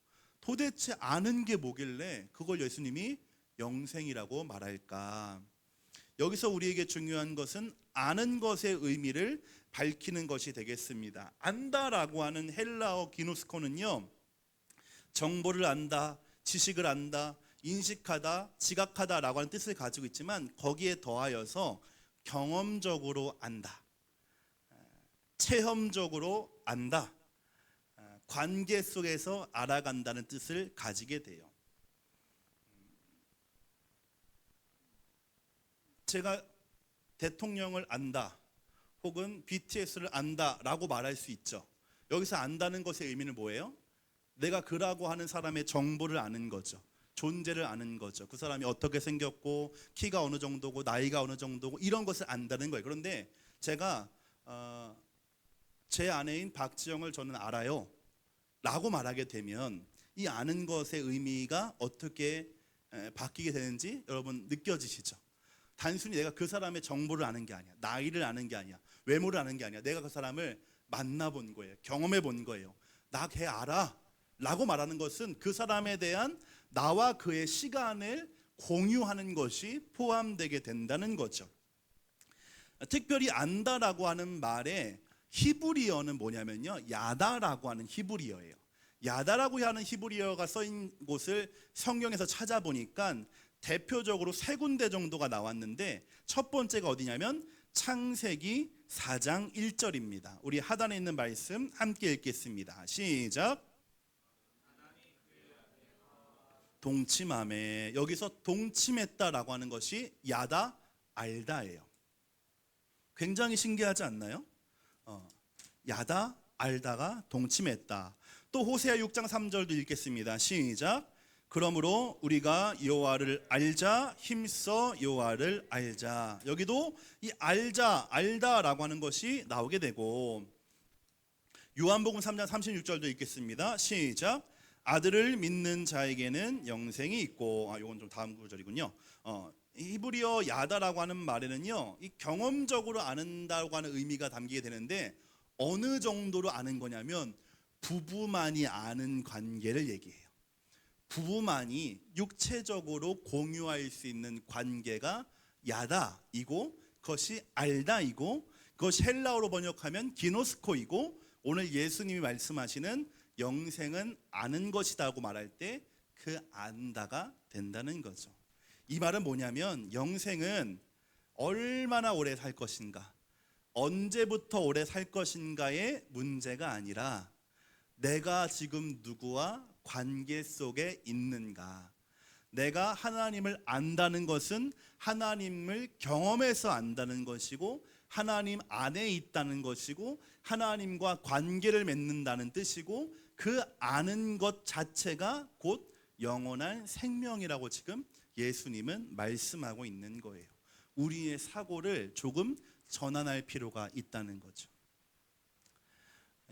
[SPEAKER 1] 도대체 아는 게 뭐길래 그걸 예수님이 영생이라고 말할까? 여기서 우리에게 중요한 것은 아는 것의 의미를 밝히는 것이 되겠습니다. 안다라고 하는 헬라어 기노스코는요, 정보를 안다, 지식을 안다, 인식하다, 지각하다라고 하는 뜻을 가지고 있지만, 거기에 더하여서 경험적으로 안다, 체험적으로 안다, 관계 속에서 알아간다는 뜻을 가지게 돼요. 제가 대통령을 안다, 혹은 BTS를 안다 라고 말할 수 있죠. 여기서 안다는 것의 의미는 뭐예요? 내가 그라고 하는 사람의 정보를 아는 거죠. 존재를 아는 거죠. 그 사람이 어떻게 생겼고, 키가 어느 정도고, 나이가 어느 정도고, 이런 것을 안다는 거예요. 그런데 제가 제 아내인 박지영을 저는 알아요 라고 말하게 되면 이 아는 것의 의미가 어떻게 바뀌게 되는지 여러분 느껴지시죠? 단순히 내가 그 사람의 정보를 아는 게 아니야, 나이를 아는 게 아니야, 외모를 아는 게 아니야. 내가 그 사람을 만나본 거예요. 경험해 본 거예요. 나 걔 알아 라고 말하는 것은 그 사람에 대한 나와 그의 시간을 공유하는 것이 포함되게 된다는 거죠. 특별히 안다라고 하는 말에 히브리어는 뭐냐면요, 야다라고 하는 히브리어예요. 야다라고 하는 히브리어가 써인 곳을 성경에서 찾아보니까 대표적으로 세 군데 정도가 나왔는데, 첫 번째가 어디냐면 창세기 4장 1절입니다. 우리 하단에 있는 말씀 함께 읽겠습니다. 시작. 동침함에, 여기서 동침했다라고 하는 것이 야다, 알다예요. 굉장히 신기하지 않나요? 야다, 알다가 동침했다. 또 호세아 6장 3절도 읽겠습니다. 시작. 그러므로 우리가 여호와를 알자, 힘써 여호와를 알자. 여기도 이 알자, 알다라고 하는 것이 나오게 되고, 요한복음 3장 36절도 읽겠습니다. 시작. 아들을 믿는 자에게는 영생이 있고, 이건 좀 다음 구절이군요. 히브리어 야다라고 하는 말에는요, 이 경험적으로 아는다고 하는 의미가 담기게 되는데, 어느 정도로 아는 거냐면 부부만이 아는 관계를 얘기해요. 부부만이 육체적으로 공유할 수 있는 관계가 야다이고, 그것이 알다이고, 그것이 헬라어로 번역하면 기노스코이고, 오늘 예수님이 말씀하시는 영생은 아는 것이다고 말할 때 그 안다가 된다는 거죠. 이 말은 뭐냐면 영생은 얼마나 오래 살 것인가, 언제부터 오래 살 것인가의 문제가 아니라 내가 지금 누구와 관계 속에 있는가. 내가 하나님을 안다는 것은 하나님을 경험해서 안다는 것이고 하나님 안에 있다는 것이고 하나님과 관계를 맺는다는 뜻이고 그 아는 것 자체가 곧 영원한 생명이라고 지금 예수님은 말씀하고 있는 거예요. 우리의 사고를 조금 전환할 필요가 있다는 거죠.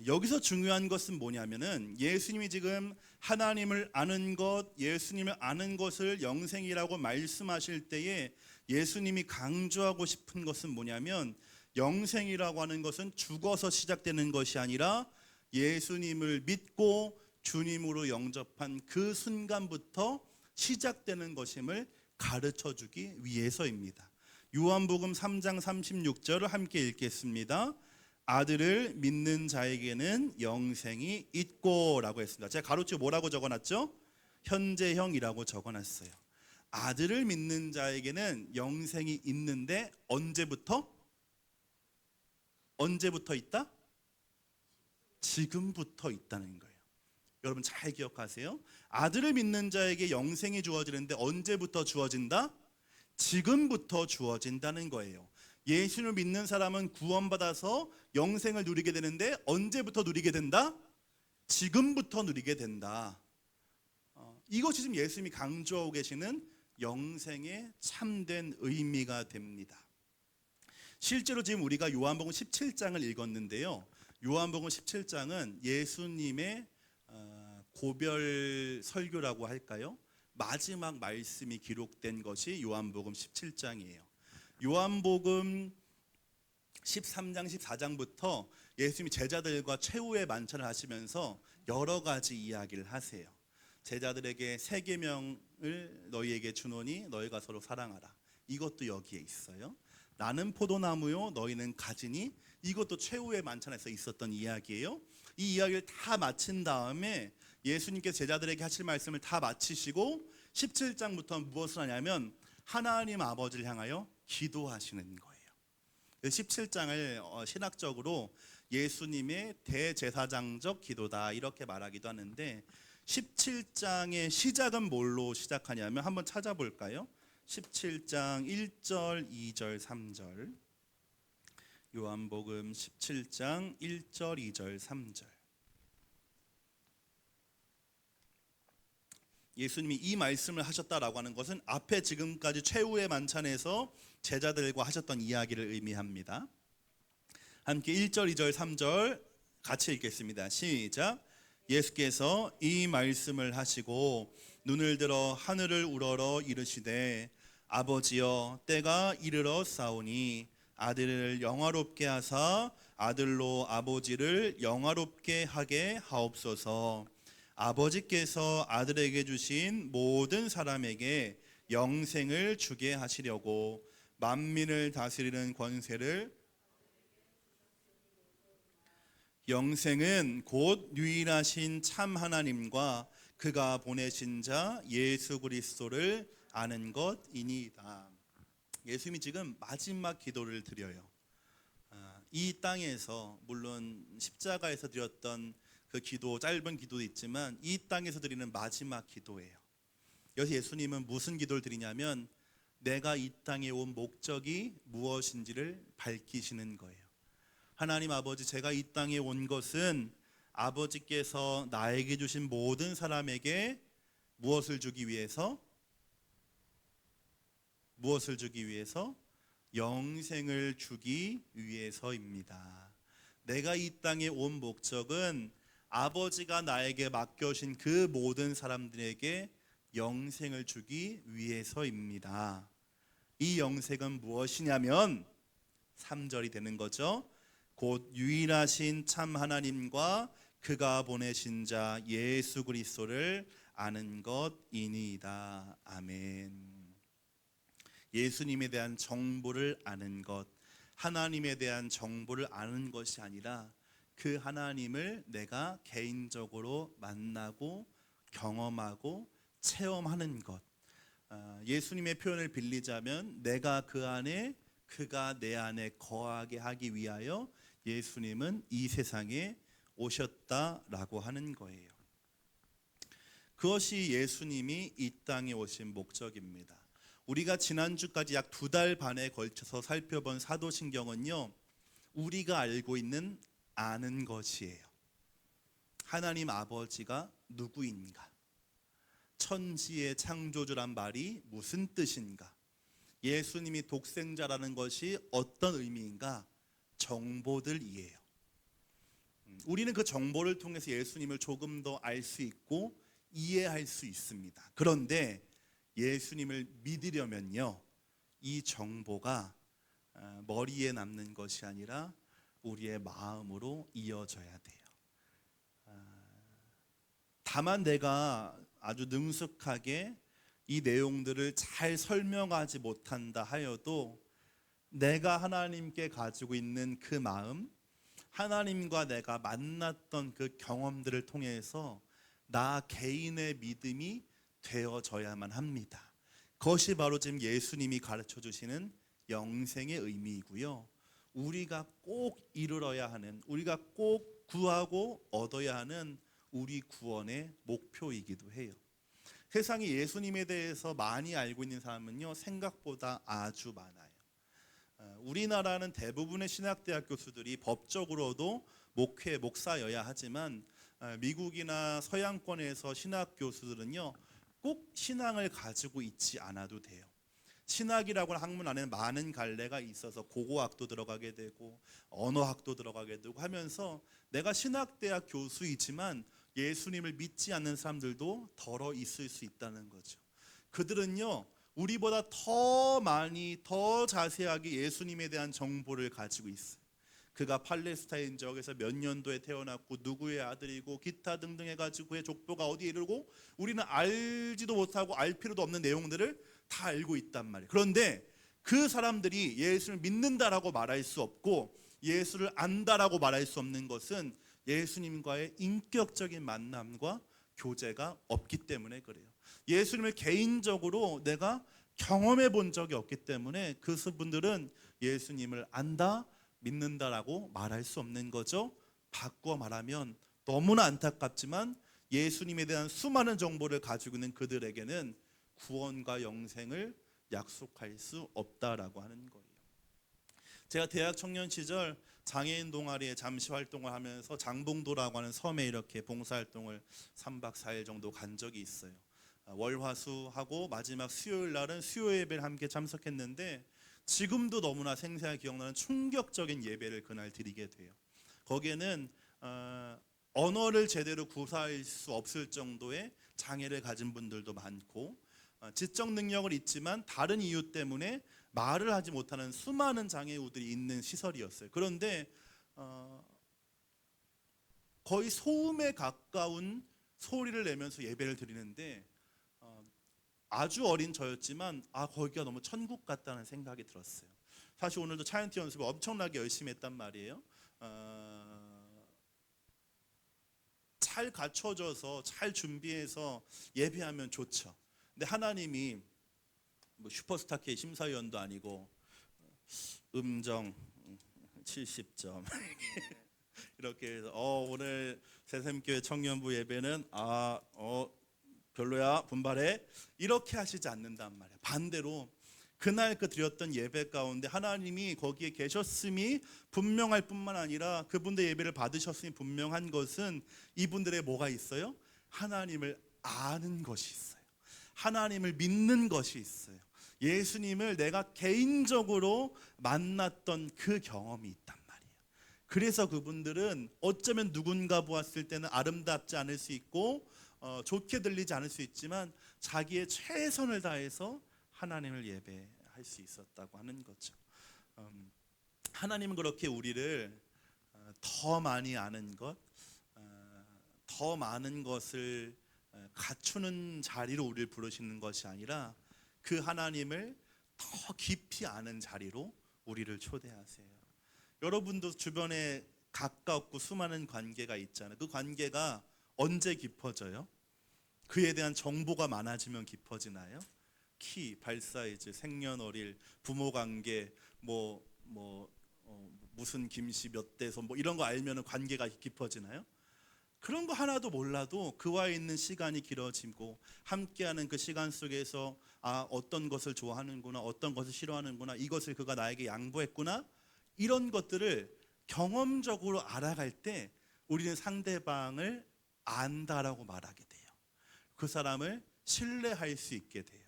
[SPEAKER 1] 여기서 중요한 것은 뭐냐면은 예수님이 지금 하나님을 아는 것, 예수님을 아는 것을 영생이라고 말씀하실 때에 예수님이 강조하고 싶은 것은 뭐냐면 영생이라고 하는 것은 죽어서 시작되는 것이 아니라 예수님을 믿고 주님으로 영접한 그 순간부터 시작되는 것임을 가르쳐 주기 위해서입니다. 요한복음 3장 36절을 함께 읽겠습니다. 아들을 믿는 자에게는 영생이 있고 라고 했습니다. 제가 가로치고 뭐라고 적어놨죠? 현재형이라고 적어놨어요. 아들을 믿는 자에게는 영생이 있는데 언제부터? 언제부터 있다? 지금부터 있다는 거예요. 여러분 잘 기억하세요. 아들을 믿는 자에게 영생이 주어지는데 언제부터 주어진다? 지금부터 주어진다는 거예요. 예수를 믿는 사람은 구원받아서 영생을 누리게 되는데 언제부터 누리게 된다? 지금부터 누리게 된다. 이것이 지금 예수님이 강조하고 계시는 영생의 참된 의미가 됩니다. 실제로 지금 우리가 요한복음 17장을 읽었는데요. 요한복음 17장은 예수님의 고별 설교라고 할까요? 마지막 말씀이 기록된 것이 요한복음 17장이에요. 요한복음 13장 14장부터 예수님이 제자들과 최후의 만찬을 하시면서 여러 가지 이야기를 하세요. 제자들에게 새 계명을 너희에게 주노니 너희가 서로 사랑하라. 이것도 여기에 있어요. 나는 포도나무요 너희는 가지니, 이것도 최후의 만찬에서 있었던 이야기예요. 이 이야기를 다 마친 다음에 예수님께서 제자들에게 하실 말씀을 다 마치시고 17장부터 무엇을 하냐면 하나님 아버지를 향하여 기도하시는 거예요. 17장을 신학적으로 예수님의 대제사장적 기도다 이렇게 말하기도 하는데 17장의 시작은 뭘로 시작하냐면 한번 찾아볼까요? 17장 1절, 2절, 3절. 요한복음 17장 1절, 2절, 3절. 예수님이 이 말씀을 하셨다라고 하는 것은 앞에 지금까지 최후의 만찬에서 제자들과 하셨던 이야기를 의미합니다. 함께 1절, 2절, 3절 같이 읽겠습니다. 시작. 예수께서 이 말씀을 하시고 눈을 들어 하늘을 우러러 이르시되 아버지여 때가 이르러 싸우니 아들을 영화롭게 하사 아들로 아버지를 영화롭게 하게 하옵소서. 아버지께서 아들에게 주신 모든 사람에게 영생을 주게 하시려고 만민을 다스리는 권세를, 영생은 곧 유일하신 참 하나님과 그가 보내신 자 예수 그리스도를 아는 것이니이다. 예수님이 지금 마지막 기도를 드려요. 이 땅에서 물론 십자가에서 드렸던 그 기도, 짧은 기도도 있지만 이 땅에서 드리는 마지막 기도예요. 여기서 예수님은 무슨 기도를 드리냐면 내가 이 땅에 온 목적이 무엇인지를 밝히시는 거예요. 하나님 아버지, 제가 이 땅에 온 것은 아버지께서 나에게 주신 모든 사람에게 무엇을 주기 위해서? 무엇을 주기 위해서? 영생을 주기 위해서입니다. 내가 이 땅에 온 목적은 아버지가 나에게 맡겨주신 그 모든 사람들에게 영생을 주기 위해서입니다. 이 영생은 무엇이냐면 3절이 되는 거죠. 곧 유일하신 참 하나님과 그가 보내신 자 예수 그리스도를 아는 것이니이다. 아멘. 예수님에 대한 정보를 아는 것, 하나님에 대한 정보를 아는 것이 아니라 그 하나님을 내가 개인적으로 만나고 경험하고 체험하는 것. 예수님의 표현을 빌리자면 내가 그 안에 그가 내 안에 거하게 하기 위하여 예수님은 이 세상에 오셨다라고 하는 거예요. 그것이 예수님이 이 땅에 오신 목적입니다. 우리가 지난주까지 약 2달 반에 걸쳐서 살펴본 사도신경은요, 우리가 알고 있는 아는 것이에요. 하나님 아버지가 누구인가? 천지의 창조주란 말이 무슨 뜻인가? 예수님이 독생자라는 것이 어떤 의미인가? 정보들이에요. 우리는 그 정보를 통해서 예수님을 조금 더 알 수 있고 이해할 수 있습니다. 그런데 예수님을 믿으려면요, 이 정보가 머리에 남는 것이 아니라 우리의 마음으로 이어져야 돼요. 다만 내가 아주 능숙하게 이 내용들을 잘 설명하지 못한다 하여도 내가 하나님께 가지고 있는 그 마음, 하나님과 내가 만났던 그 경험들을 통해서 나 개인의 믿음이 되어져야만 합니다. 그것이 바로 지금 예수님이 가르쳐 주시는 영생의 의미이고요, 우리가 꼭 이루어야 하는, 우리가 꼭 구하고 얻어야 하는 우리 구원의 목표이기도 해요. 세상에 예수님에 대해서 많이 알고 있는 사람은요, 생각보다 아주 많아요. 우리나라는 대부분의 신학대학 교수들이 법적으로도 목사여야 하지만 미국이나 서양권에서 신학 교수들은요, 꼭 신앙을 가지고 있지 않아도 돼요. 신학이라고 하는 학문 안에는 많은 갈래가 있어서 고고학도 들어가게 되고 언어학도 들어가게 되고 하면서 내가 신학대학 교수이지만 예수님을 믿지 않는 사람들도 덜어 있을 수 있다는 거죠. 그들은요, 우리보다 더 많이, 더 자세하게 예수님에 대한 정보를 가지고 있어요. 그가 팔레스타인 지역에서 몇 년도에 태어났고 누구의 아들이고 기타 등등 해가지고 그의 족보가 어디에 이르고, 우리는 알지도 못하고 알 필요도 없는 내용들을 다 알고 있단 말이에요. 그런데 그 사람들이 예수를 믿는다라고 말할 수 없고 예수를 안다라고 말할 수 없는 것은 예수님과의 인격적인 만남과 교제가 없기 때문에 그래요. 예수님을 개인적으로 내가 경험해 본 적이 없기 때문에 그분들은 예수님을 안다, 믿는다라고 말할 수 없는 거죠. 바꾸어 말하면 너무나 안타깝지만 예수님에 대한 수많은 정보를 가지고 있는 그들에게는 구원과 영생을 약속할 수 없다라고 하는 거예요. 제가 대학 청년 시절 장애인 동아리에 잠시 활동을 하면서 장봉도라고 하는 섬에 이렇게 봉사활동을 3박 4일 정도 간 적이 있어요. 월화수하고 마지막 수요일 날은 수요 예배를 함께 참석했는데 지금도 너무나 생생하게 기억나는 충격적인 예배를 그날 드리게 돼요. 거기에는 언어를 제대로 구사할 수 없을 정도의 장애를 가진 분들도 많고 지적 능력은 있지만 다른 이유 때문에 말을 하지 못하는 수많은 장애우들이 있는 시설이었어요. 그런데 거의 소음에 가까운 소리를 내면서 예배를 드리는데 아주 어린 저였지만 거기가 너무 천국 같다는 생각이 들었어요. 사실 오늘도 차연티 연습을 엄청나게 열심히 했단 말이에요. 잘 갖춰져서 잘 준비해서 예배하면 좋죠. 근데 하나님이 뭐 슈퍼스타 K 심사위원도 아니고 음정 70점 이렇게 해서 오늘 새샘교회 청년부 예배는 별로야 분발해 이렇게 하시지 않는단 말이에요. 반대로 그날 그 드렸던 예배 가운데 하나님이 거기에 계셨음이 분명할 뿐만 아니라 그분들 예배를 받으셨음이 분명한 것은 이분들의 뭐가 있어요? 하나님을 아는 것이 있어요. 하나님을 믿는 것이 있어요. 예수님을 내가 개인적으로 만났던 그 경험이 있단 말이에요. 그래서 그분들은 어쩌면 누군가 보았을 때는 아름답지 않을 수 있고 좋게 들리지 않을 수 있지만 자기의 최선을 다해서 하나님을 예배할 수 있었다고 하는 거죠. 하나님은 그렇게 우리를 더 많이 아는 것, 더 많은 것을 갖추는 자리로 우리를 부르시는 것이 아니라 그 하나님을 더 깊이 아는 자리로 우리를 초대하세요. 여러분도 주변에 가깝고 수많은 관계가 있잖아요. 그 관계가 언제 깊어져요? 그에 대한 정보가 많아지면 깊어지나요? 키, 발 사이즈, 생년월일, 부모 관계, 무슨 김씨 몇 대서 이런 거 알면은 관계가 깊어지나요? 그런 거 하나도 몰라도 그와 있는 시간이 길어지고 함께하는 그 시간 속에서 어떤 것을 좋아하는구나, 어떤 것을 싫어하는구나, 이것을 그가 나에게 양보했구나, 이런 것들을 경험적으로 알아갈 때 우리는 상대방을 안다라고 말하게 돼요. 그 사람을 신뢰할 수 있게 돼요.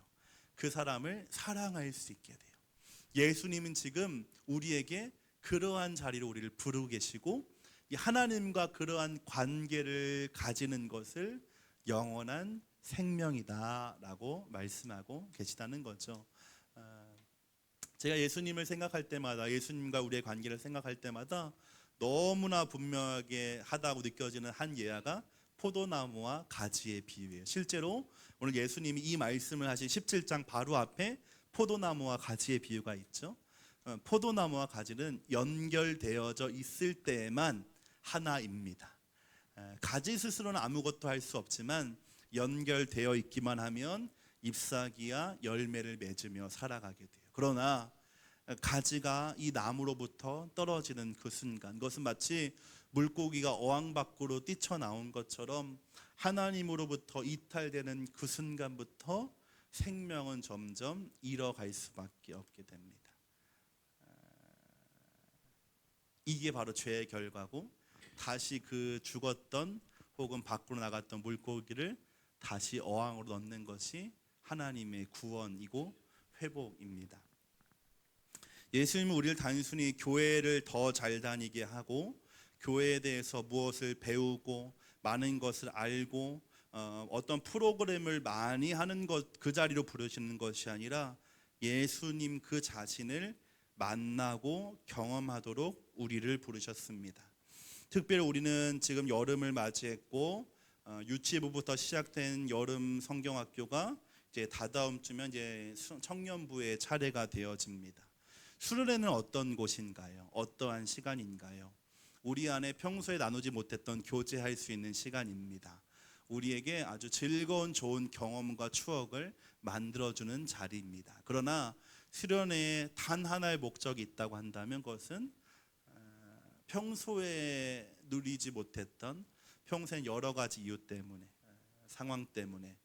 [SPEAKER 1] 그 사람을 사랑할 수 있게 돼요. 예수님은 지금 우리에게 그러한 자리로 우리를 부르고 계시고, 이 하나님과 그러한 관계를 가지는 것을 영원한 생명이다라고 말씀하고 계시다는 거죠. 제가 예수님을 생각할 때마다, 예수님과 우리의 관계를 생각할 때마다 너무나 분명하게 하다고 느껴지는 한 예화가 포도나무와 가지의 비유예요. 실제로 오늘 예수님이 이 말씀을 하신 17장 바로 앞에 포도나무와 가지의 비유가 있죠. 포도나무와 가지는 연결되어져 있을 때에만 하나입니다. 가지 스스로는 아무것도 할 수 없지만 연결되어 있기만 하면 잎사귀와 열매를 맺으며 살아가게 돼요. 그러나 가지가 이 나무로부터 떨어지는 그 순간, 그것은 마치 물고기가 어항 밖으로 뛰쳐나온 것처럼 하나님으로부터 이탈되는 그 순간부터 생명은 점점 잃어갈 수밖에 없게 됩니다. 이게 바로 죄의 결과고, 다시 그 죽었던 혹은 밖으로 나갔던 물고기를 다시 어항으로 넣는 것이 하나님의 구원이고 회복입니다. 예수님은 우리를 단순히 교회를 더 잘 다니게 하고, 교회에 대해서 무엇을 배우고 많은 것을 알고 어떤 프로그램을 많이 하는 것, 그 자리로 부르시는 것이 아니라 예수님 그 자신을 만나고 경험하도록 우리를 부르셨습니다. 특별히 우리는 지금 여름을 맞이했고, 유치부부터 시작된 여름 성경학교가 이제 다다음 주면 이제 청년부의 차례가 되어집니다. 수련회는 어떤 곳인가요? 어떠한 시간인가요? 우리 안에 평소에 나누지 못했던 교제할 수 있는 시간입니다. 우리에게 아주 즐거운 좋은 경험과 추억을 만들어주는 자리입니다. 그러나 수련회에 단 하나의 목적이 있다고 한다면 그것은 평소에 누리지 못했던, 평소에 여러 가지 이유 때문에, 상황 때문에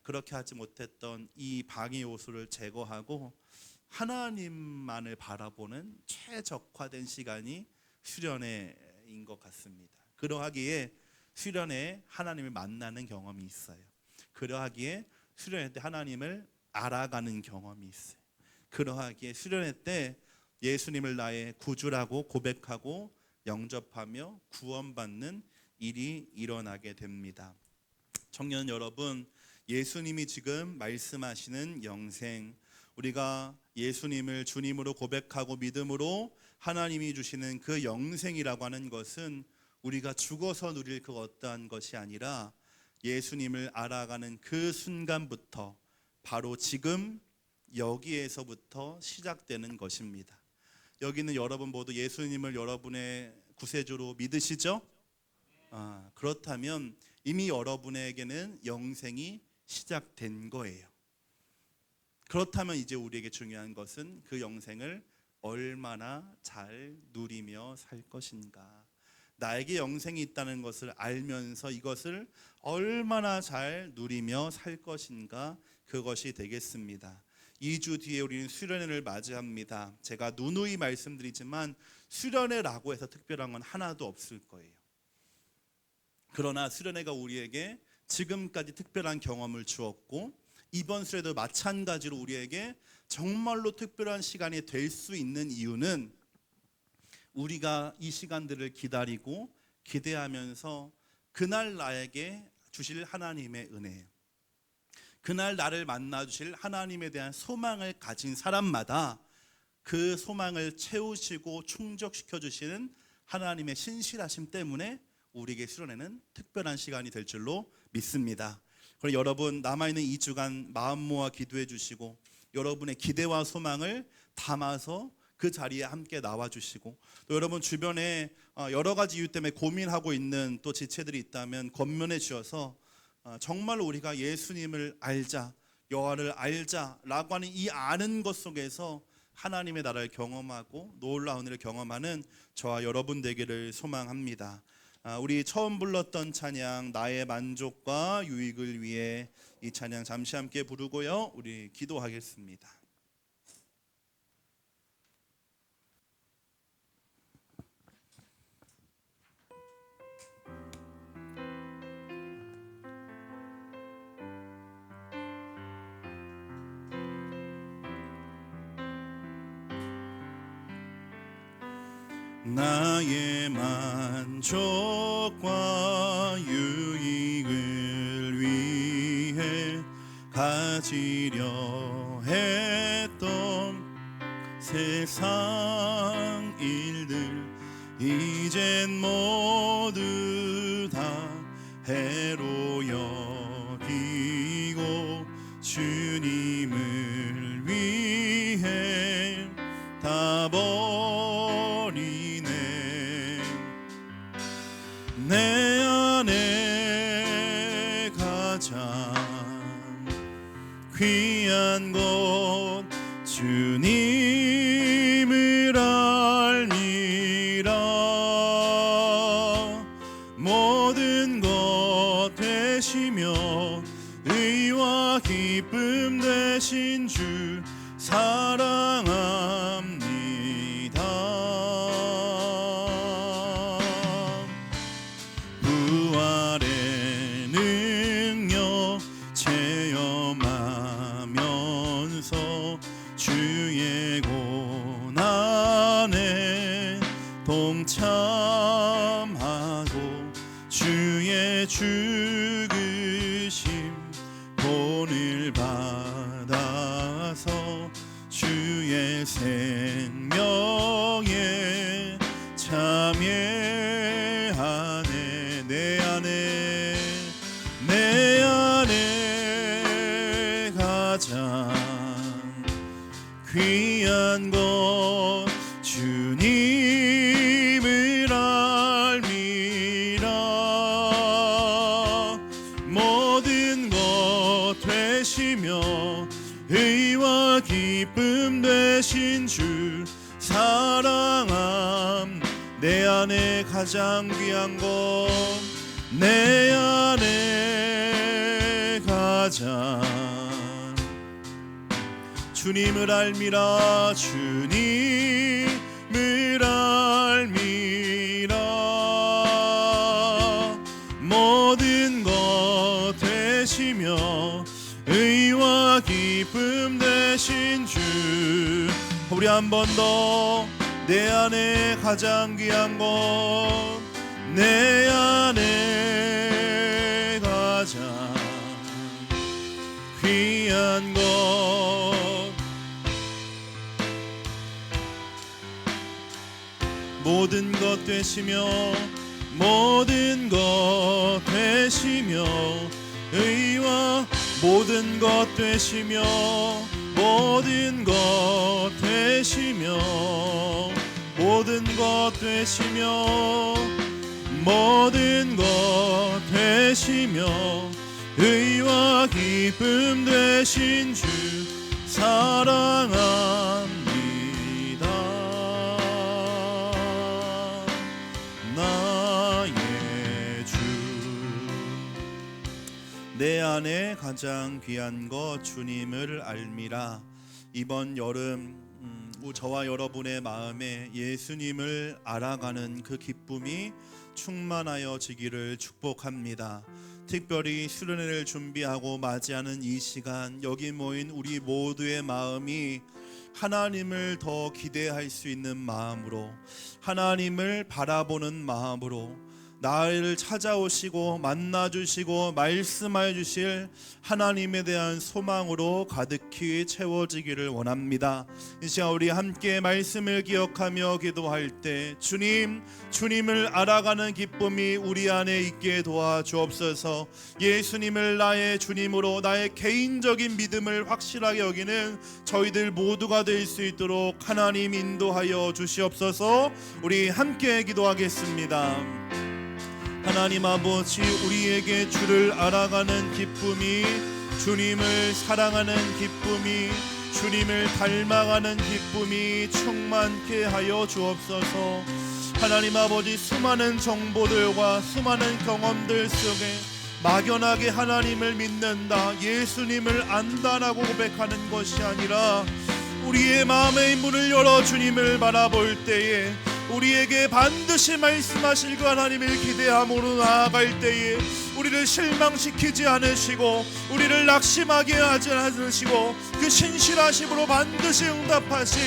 [SPEAKER 1] 그렇게 하지 못했던 이 방해 요소를 제거하고 하나님만을 바라보는 최적화된 시간이 수련회인 것 같습니다. 그러하기에 수련회에 하나님을 만나는 경험이 있어요. 그러하기에 수련회 때 하나님을 알아가는 경험이 있어요. 그러하기에 수련회 때 예수님을 나의 구주라고 고백하고 영접하며 구원받는 일이 일어나게 됩니다. 청년 여러분, 예수님이 지금 말씀하시는 영생, 우리가 예수님을 주님으로 고백하고 믿음으로 하나님이 주시는 그 영생이라고 하는 것은 우리가 죽어서 누릴 그 어떠한 것이 아니라 예수님을 알아가는 그 순간부터, 바로 지금 여기에서부터 시작되는 것입니다. 여기 있는 여러분 모두 예수님을 여러분의 구세주로 믿으시죠? 그렇다면 이미 여러분에게는 영생이 시작된 거예요. 그렇다면 이제 우리에게 중요한 것은 그 영생을 얼마나 잘 누리며 살 것인가. 나에게 영생이 있다는 것을 알면서 이것을 얼마나 잘 누리며 살 것인가, 그것이 되겠습니다. 2주 뒤에 우리는 수련회를 맞이합니다. 제가 누누이 말씀드리지만 수련회라고 해서 특별한 건 하나도 없을 거예요. 그러나 수련회가 우리에게 지금까지 특별한 경험을 주었고, 이번 수련회도 마찬가지로 우리에게 정말로 특별한 시간이 될 수 있는 이유는 우리가 이 시간들을 기다리고 기대하면서 그날 나에게 주실 하나님의 은혜, 그날 나를 만나 주실 하나님에 대한 소망을 가진 사람마다 그 소망을 채우시고 충족시켜 주시는 하나님의 신실하심 때문에 우리에게 수련회는 특별한 시간이 될 줄로 믿습니다. 그럼 여러분, 남아있는 2주간 마음 모아 기도해 주시고 여러분의 기대와 소망을 담아서 그 자리에 함께 나와 주시고, 또 여러분 주변에 여러 가지 이유 때문에 고민하고 있는 또 지체들이 있다면 권면해 주셔서 정말 우리가 예수님을 알자, 여호와를 알자라고 하는 이 아는 것 속에서 하나님의 나라를 경험하고 놀라운 은혜를 경험하는 저와 여러분 되기를 소망합니다. 우리 처음 불렀던 찬양 나의 만족과 유익을 위해 이 찬양 잠시 함께 부르고요, 우리 기도하겠습니다. 나의 만족과 유익을 위해 가지려 했던 세상 일들 이젠 모두 다 해로 여기고 주님을 위해 다 내 안에 가장 귀한 것 주님을 알미라. 모든 것 되시며 의와 기쁨 되신 주 사랑합니다. 주의 고난에 동참하고 주의 죽으심 본을 받아서 주의 생명에 참여하네. 내 안에 가장 귀한 것 주님을 알미라. 모든 것 되시며 의와 기쁨 되신 주 사랑함. 내 안에 가장 귀한 것 내 안에 가장 주님을 알미라. 주님을 알미라. 모든 것 되시며 의와 기쁨 되신 주. 우리 한 번 더 내 안에 가장 귀한 것 내 안에 가장 귀한 것 모든 것 되시며 모든 것 되시며 의와 모든 것 되시며 모든 것 되시며 모든 것 되시며 모든 것 되시며 의와 기쁨 되신 주 사랑합니다. 나의 주. 내 안에 가장 귀한 것 주님을 알미라. 이번 여름 저와 여러분의 마음에 예수님을 알아가는 그 기쁨이 충만하여지기를 축복합니다. 특별히 수련회를 준비하고 맞이하는 이 시간, 여기 모인 우리 모두의 마음이 하나님을 더 기대할 수 있는 마음으로, 하나님을 바라보는 마음으로, 나를 찾아오시고 만나주시고 말씀하여 주실 하나님에 대한 소망으로 가득히 채워지기를 원합니다. 이 시간 우리 함께 말씀을 기억하며 기도할 때 주님을 알아가는 기쁨이 우리 안에 있게 도와주옵소서. 예수님을 나의 주님으로 나의 개인적인 믿음을 확실하게 여기는 저희들 모두가 될 수 있도록 하나님 인도하여 주시옵소서. 우리 함께 기도하겠습니다. 하나님 아버지, 우리에게 주를 알아가는 기쁨이 주님을 사랑하는 기쁨이, 주님을 닮아가는 기쁨이 충만케 하여 주옵소서. 하나님 아버지, 수많은 정보들과 수많은 경험들 속에 막연하게 하나님을 믿는다, 예수님을 안다라고 고백하는 것이 아니라 우리의 마음의 문을 열어 주님을 바라볼 때에 우리에게 반드시 말씀하실 그 하나님을 기대함으로 나아갈 때에 우리를 실망시키지 않으시고 우리를 낙심하게 하지 않으시고 그 신실하심으로 반드시 응답하실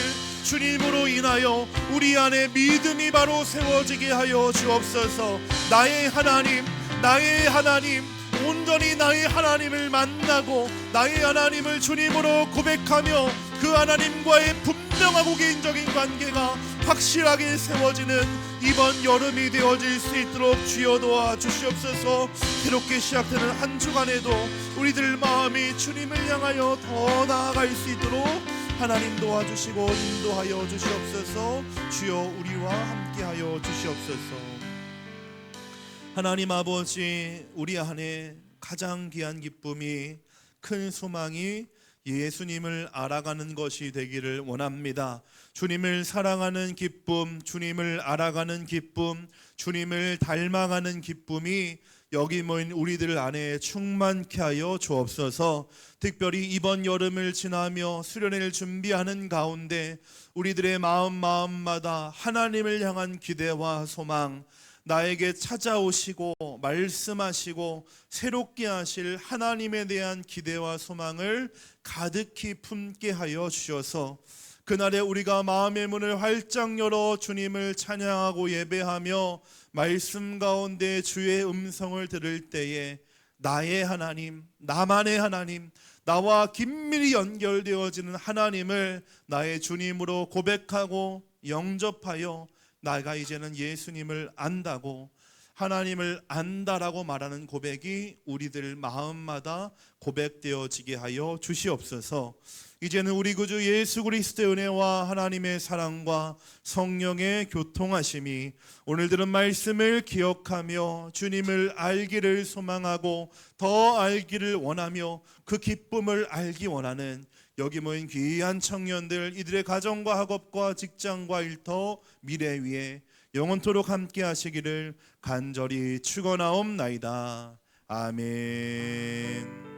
[SPEAKER 1] 주님으로 인하여 우리 안에 믿음이 바로 세워지게 하여 주옵소서. 나의 하나님, 나의 하나님, 온전히 나의 하나님을 만나고 나의 하나님을 주님으로 고백하며 그 하나님과의 분명하고 개인적인 관계가 확실하게 세워지는 이번 여름이 되어질 수 있도록 주여 도와주시옵소서. 새롭게 시작되는 한 주간에도 우리들 마음이 주님을 향하여 더 나아갈 수 있도록 하나님 도와주시고 인도하여 주시옵소서. 주여 우리와 함께하여 주시옵소서. 하나님 아버지, 우리 안에 가장 귀한 기쁨이, 큰 소망이 예수님을 알아가는 것이 되기를 원합니다. 주님을 사랑하는 기쁨, 주님을 알아가는 기쁨, 주님을 닮아가는 기쁨이 여기 모인 우리들 안에 충만케 하여 주옵소서. 특별히 이번 여름을 지나며 수련회를 준비하는 가운데 우리들의 마음마다 하나님을 향한 기대와 소망, 나에게 찾아오시고 말씀하시고 새롭게 하실 하나님에 대한 기대와 소망을 가득히 품게 하여 주셔서 그날에 우리가 마음의 문을 활짝 열어 주님을 찬양하고 예배하며 말씀 가운데 주의 음성을 들을 때에 나의 하나님, 나만의 하나님, 나와 긴밀히 연결되어지는 하나님을 나의 주님으로 고백하고 영접하여 나가 이제는 예수님을 안다고, 하나님을 안다라고 말하는 고백이 우리들 마음마다 고백되어지게 하여 주시옵소서. 이제는 우리 구주 예수 그리스도의 은혜와 하나님의 사랑과 성령의 교통하심이 오늘 들은 말씀을 기억하며 주님을 알기를 소망하고 더 알기를 원하며 그 기쁨을 알기 원하는 여기 모인 귀한 청년들, 이들의 가정과 학업과 직장과 일터 미래 위에 영원토록 함께 하시기를 간절히 축원하옵나이다. 아멘.